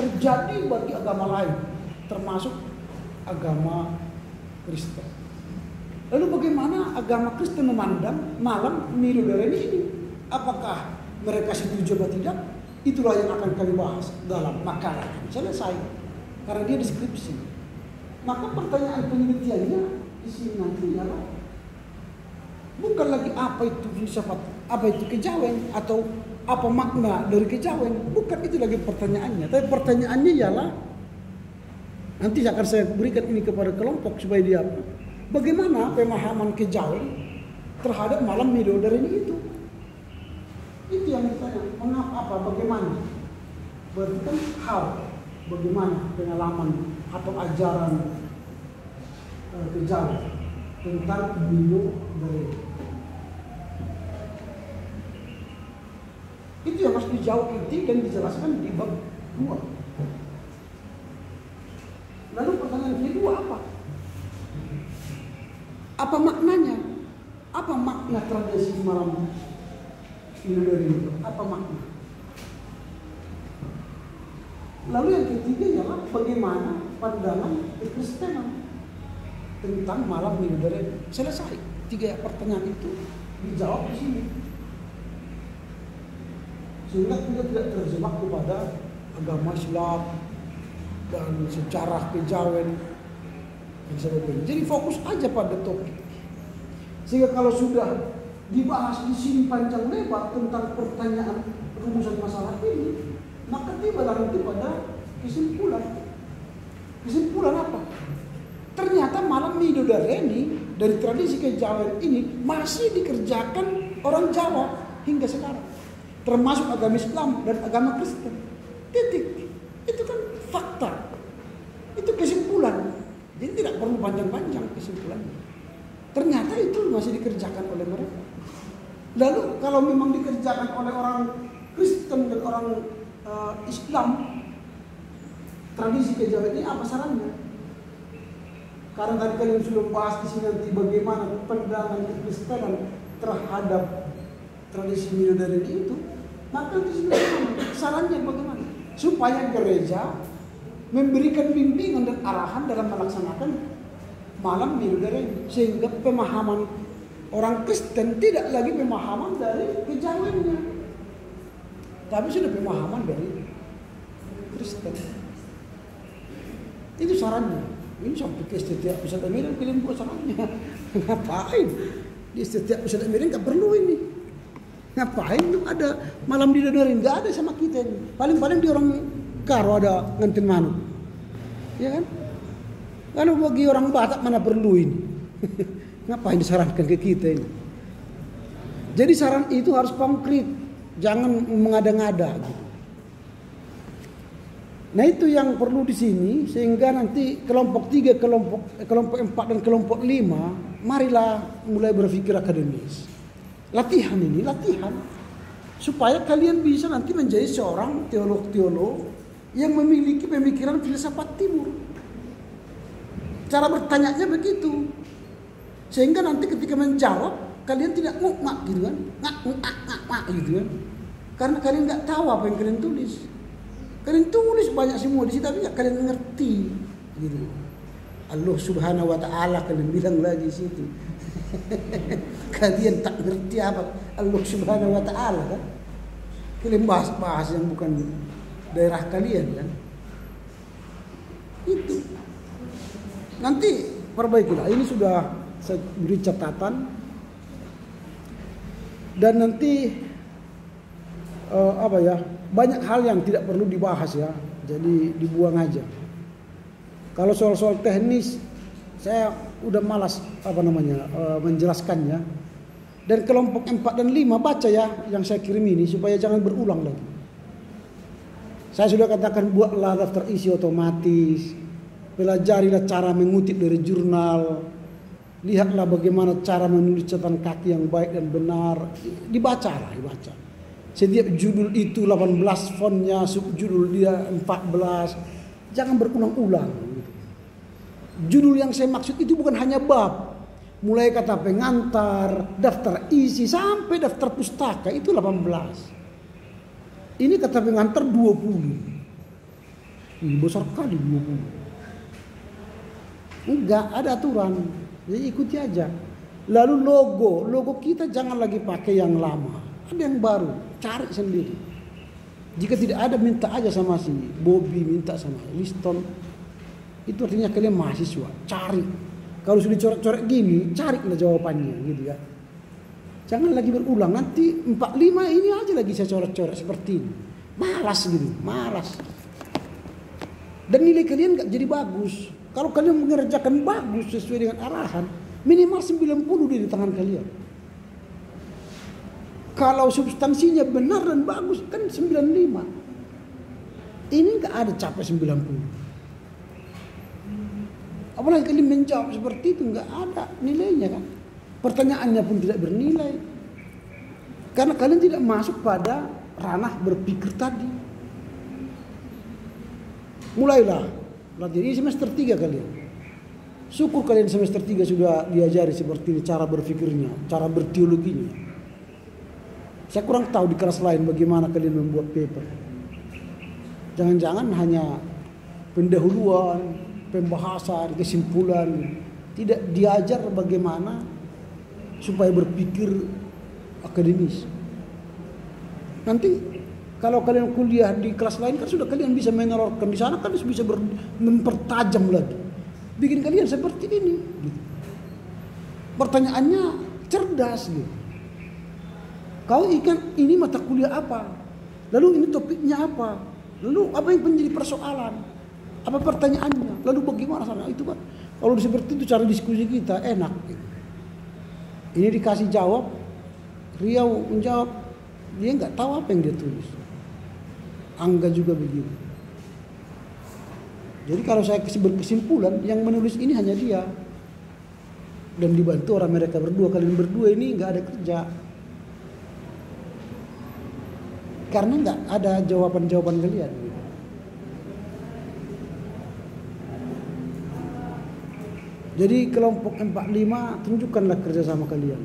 terjadi bagi agama lain, termasuk agama Kristen. Lalu bagaimana agama Kristen memandang malam Midodareni ini? Apakah mereka setuju atau tidak? Itulah yang akan kami bahas dalam makalah ini. Selesai. Karena dia deskripsi. Maka pertanyaan penelitiannya di sini nanti ialah bukan lagi apa itu filsafat, apa itu kejawen, atau apa makna dari kejawen. Bukan itu lagi pertanyaannya. Tapi pertanyaannya ialah, nanti akan saya berikan ini kepada kelompok supaya dia, bagaimana pemahaman kejawen terhadap malam Midodareni itu? Itu yang ditanya. Mengapa? Bagaimana? Berarti kan how, bagaimana pengalaman atau ajaran kejawen tentang Midodareni. Itu yang harus dijawab inti dan dijelaskan di bab 2. Lalu pertanyaan kedua apa? Apa maknanya? Apa makna tradisi malam Midodareni itu? Apa makna? Lalu yang ketiga ialah bagaimana pandangan Kekristenan tentang malam Minggu Dareni. Selesai. 3 pertanyaan itu dijawab di sini. Sehingga kita tidak terjebak kepada agama Islam dan sejarah kejawen dan sebagainya. Jadi fokus aja pada topik. Sehingga kalau sudah dibahas di sini panjang lebar tentang pertanyaan rumusan masalah ini, maka tiba nanti pada kesimpulan. Kesimpulan apa? Ternyata malam Minggu Dareni dari tradisi kejawen ini masih dikerjakan orang Jawa hingga sekarang, termasuk agama Islam dan agama Kristen. Titik. Itu kan fakta. Itu kesimpulan. Jadi tidak perlu panjang-panjang kesimpulannya. Ternyata itu masih dikerjakan oleh mereka. Lalu kalau memang dikerjakan oleh orang Kristen dan orang Islam, tradisi kejawen ini apa sarannya? Karena tadi kalian sudah bahas di sini nanti bagaimana pandangan Kekristenan terhadap tradisi Minggu Dareni itu, maka di sini sarannya bagaimana? Supaya gereja memberikan bimbingan dan arahan dalam melaksanakan malam Minggu Dareni, sehingga pemahaman orang Kristen tidak lagi pemahaman dari kejawennya, tapi sudah pemahaman dari Kristen. Itu sarannya. Ini sampai ke setiap episode Miring kalian buat sarannya. Ngapain? Di setiap episode Miring gak perlu ini. Ngapain tuh ada malam didengerin? Gak ada sama kita ini. Paling-paling di orang Karo ada ngantin manu. Ya kan? Kalau bagi orang Batak mana perlu ini? Ngapain disarankan ke kita ini? Jadi saran itu harus konkret. Jangan mengada-ngada gitu. Nah itu yang perlu di sini, sehingga nanti kelompok 3, kelompok 4 dan kelompok 5, marilah mulai berpikir akademis. Latihan ini, latihan supaya kalian bisa nanti menjadi seorang teolog-teolog yang memiliki pemikiran filsafat timur. Cara bertanyanya begitu, sehingga nanti ketika menjawab kalian tidak nguk-mak gitu kan, ngak gitu kan, karena kalian nggak tahu apa yang kalian tulis. Kalian tulis banyak semua di situ tapi nggak kalian ngerti gitu. Allah Subhanahu wa taala kalian bilang lagi situ. Kalian tak ngerti apa Allah Subhanahu wa taala kan? Kalian bahas yang bukan daerah kalian kan? Itu. Nanti perbaikilah. Ini sudah saya beri catatan. Dan nanti banyak hal yang tidak perlu dibahas ya, jadi dibuang aja. Kalau soal-soal teknis saya udah malas menjelaskannya. Dan kelompok 4 dan 5 baca ya yang saya kirim ini supaya jangan berulang lagi. Saya sudah katakan buatlah daftar isi otomatis, pelajarilah cara mengutip dari jurnal, lihatlah bagaimana cara menulis catatan kaki yang baik dan benar, dibaca. Setiap judul itu 18 fontnya, subjudul dia 14. Jangan berulang-ulang. Judul yang saya maksud itu bukan hanya bab. Mulai kata pengantar, daftar isi, sampai daftar pustaka itu 18. Ini kata pengantar 20. Ini besar kali 20. Enggak, ada aturan. Jadi ikuti aja. Lalu logo kita jangan lagi pakai yang lama. Ada yang baru, cari sendiri. Jika tidak ada, minta aja sama si Bobby, minta sama Liston. Itu artinya kalian mahasiswa, cari. Kalau sudah coret-coret gini, carilah jawabannya gitu ya. Jangan lagi berulang. Nanti 4, 5 ini aja lagi saya coret-coret seperti ini. Malas gitu, malas. Dan nilai kalian gak jadi bagus. Kalau kalian mengerjakan bagus sesuai dengan arahan, minimal 90 di tangan kalian. Kalau substansinya benar dan bagus kan 95. Ini gak ada capai 90. Apalagi kalian menjawab seperti itu gak ada nilainya kan. Pertanyaannya pun tidak bernilai. Karena kalian tidak masuk pada ranah berpikir tadi. Mulailah latihan ini semester 3 kalian. Syukur kalian semester 3 sudah diajari seperti ini cara berpikirnya, cara berteologinya. Saya kurang tahu di kelas lain bagaimana kalian membuat paper. Jangan-jangan hanya pendahuluan, pembahasan, kesimpulan, tidak diajar bagaimana supaya berpikir akademis. Nanti kalau kalian kuliah di kelas lain kan sudah kalian bisa menerorkan, di sana kan bisa mempertajam lagi, bikin kalian seperti ini. Gitu. Pertanyaannya cerdas gitu. Kau ikan ini mata kuliah apa? Lalu ini topiknya apa? Lalu apa yang menjadi persoalan? Apa pertanyaannya? Lalu bagaimana sana? Itu kan kalau seperti itu cara diskusi kita enak. Gitu. Ini dikasih jawab, Riau menjawab, dia nggak tahu apa yang dia tulis. Angga juga begitu. Jadi kalau saya berkesimpulan, yang menulis ini hanya dia. Dan dibantu orang mereka berdua. Kalian berdua ini nggak ada kerja. Karena nggak ada jawaban-jawaban kalian. Jadi kelompok 45 tunjukkanlah kerjasama kalian.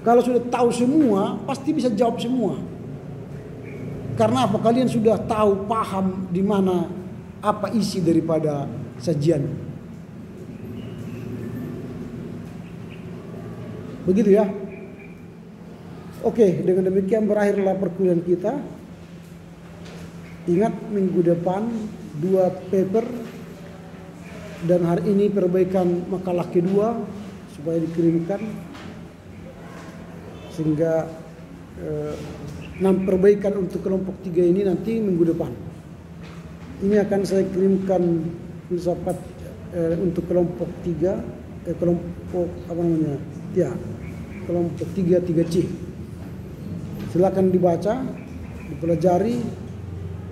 Kalau sudah tahu semua, pasti bisa jawab semua. Karena apa? Kalian sudah tahu, paham di mana apa isi daripada sajian. Begitu ya. Oke, dengan demikian berakhirlah perkuliahan kita. Ingat minggu depan 2 paper dan hari ini perbaikan makalah kedua supaya dikirimkan sehingga perbaikan untuk kelompok 3 ini nanti minggu depan. Ini akan saya kirimkan filsafat untuk kelompok 3, kelompok apa namanya? Ya, kelompok 3C. Silakan dibaca, dipelajari,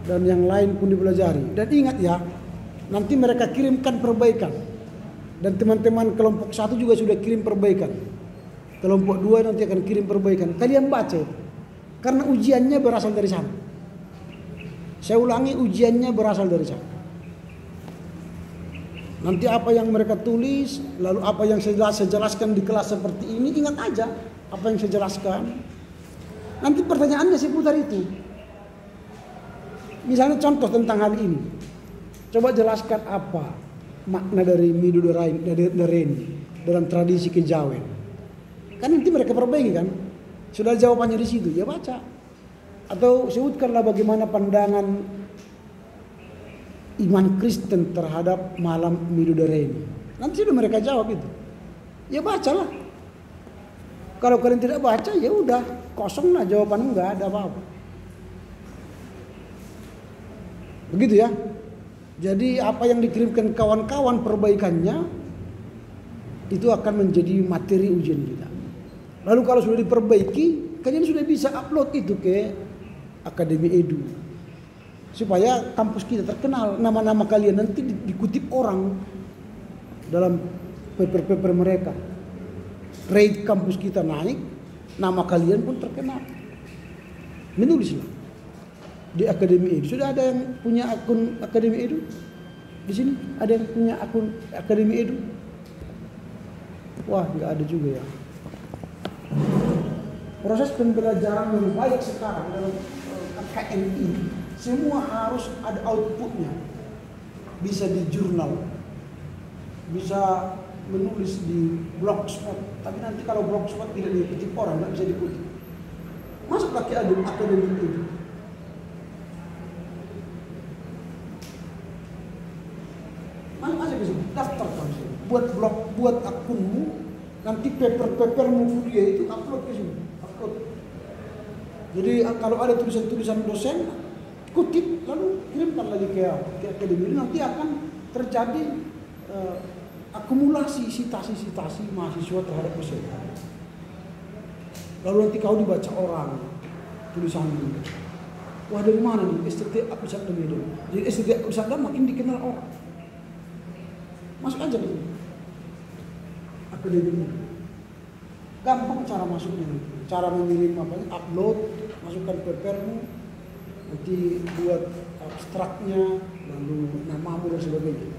dan yang lain pun dipelajari. Dan ingat ya, nanti mereka kirimkan perbaikan. Dan teman-teman kelompok 1 juga sudah kirim perbaikan. Kelompok 2 nanti akan kirim perbaikan. Kalian baca, karena ujiannya berasal dari sana. Saya ulangi, ujiannya berasal dari sana. Nanti apa yang mereka tulis, lalu apa yang saya jelaskan di kelas seperti ini, ingat aja apa yang saya jelaskan. Nanti pertanyaannya seputar itu. Misalnya contoh tentang hal ini. Coba jelaskan apa makna dari Midodareni dalam tradisi kejawen. Kan nanti mereka perbaiki kan. Sudah jawabannya di situ, ya baca. Atau sebutkanlah bagaimana pandangan iman Kristen terhadap malam Midodareni. Nanti sudah mereka jawab itu. Ya bacalah. Kalau kalian tidak baca, ya udah kosong lah jawabannya, nggak ada apa-apa. Begitu ya. Jadi apa yang dikirimkan kawan-kawan perbaikannya itu akan menjadi materi ujian kita. Lalu kalau sudah diperbaiki, kalian sudah bisa upload itu ke Akademi Edu. Supaya kampus kita terkenal, nama-nama kalian nanti dikutip orang dalam paper-paper mereka. Rate kampus kita naik, nama kalian pun terkenal. Menulislah di Akademi Edu. Sudah ada yang punya akun Akademi Edu? Di sini ada yang punya akun Akademi Edu? Wah, nggak ada juga ya. Proses pembelajaran yang baik sekarang dalam KMI, semua harus ada outputnya. Bisa di jurnal, bisa menulis di blogspot. Tapi nanti kalau blogspot tidak dikutip orang, nggak bisa dikutip. Masuklah ke Akademi Edu. Masuk aja ke sini, daftar kamu. Buat blog, buat akunmu. Nanti paper-papermu kuliah itu upload ke sini. Upload. Jadi kalau ada tulisan-tulisan dosen, kutip lalu kirimkan lagi ke Akademi. Nanti akan terjadi akumulasi sitasi-sitasi mahasiswa terhadap dosen. Lalu nanti kau dibaca orang tulisanmu. Wah, dari mana nih STT Abdul Saddam itu? Jadi STT Abdul Saddam makin dikenal orang. Masuk aja ke Akademi. Gampang cara masuknya. Cara mengirim upload, masukkan papermu, nanti buat abstraknya, lalu namamu dan sebagainya.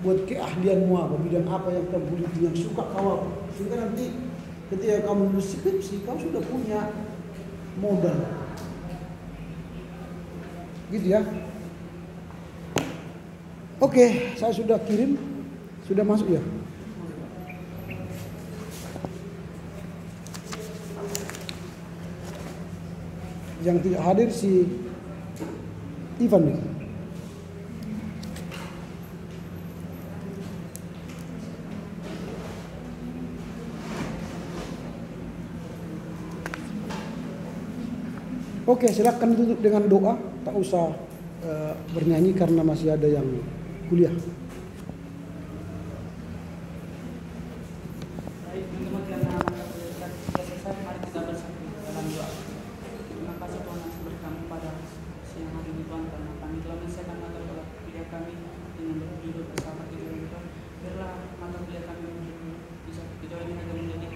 Buat keahlianmu apa, bidang apa yang kamu yang suka kau apa. Sehingga nanti ketika kamu menulis skripsi, kau sudah punya modal. Gitu ya. Oke, saya sudah kirim. Sudah masuk ya? Yang tidak hadir si Ivan nih. Oke, silakan tutup dengan doa. Tak usah bernyanyi karena masih ada yang kuliah. Baik, teman-teman karena sudah selesai, mari kita bersatu dalam doa. Terima kasih Tuhan yang memberi kami pada siang hari ini Tuhan, karena kami telah menyelesaikan mata kuliah kami dengan berjudul bersama kejauhan Tuhan. Biarlah mata kuliah kami bisa kejauhan ini agar menjadi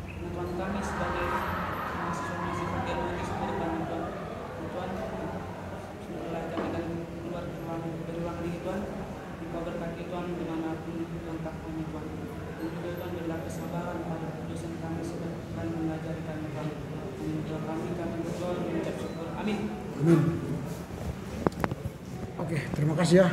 pengetahuan kami sebagai mahasiswa geologi sebagai Tuhan. Tuhan, sebenarnya kami akan keluar dari ruangan ini Tuhan. Engkau berkati Tuhan dimanapun langkahnya Tuhan. Dan juga Tuhan berilah kesabaran pada dosen kami sedang mengajari kami Tuhan. Doa kami berdoa mengucap syukur. Amin. Amin. Oke, terima kasih ya.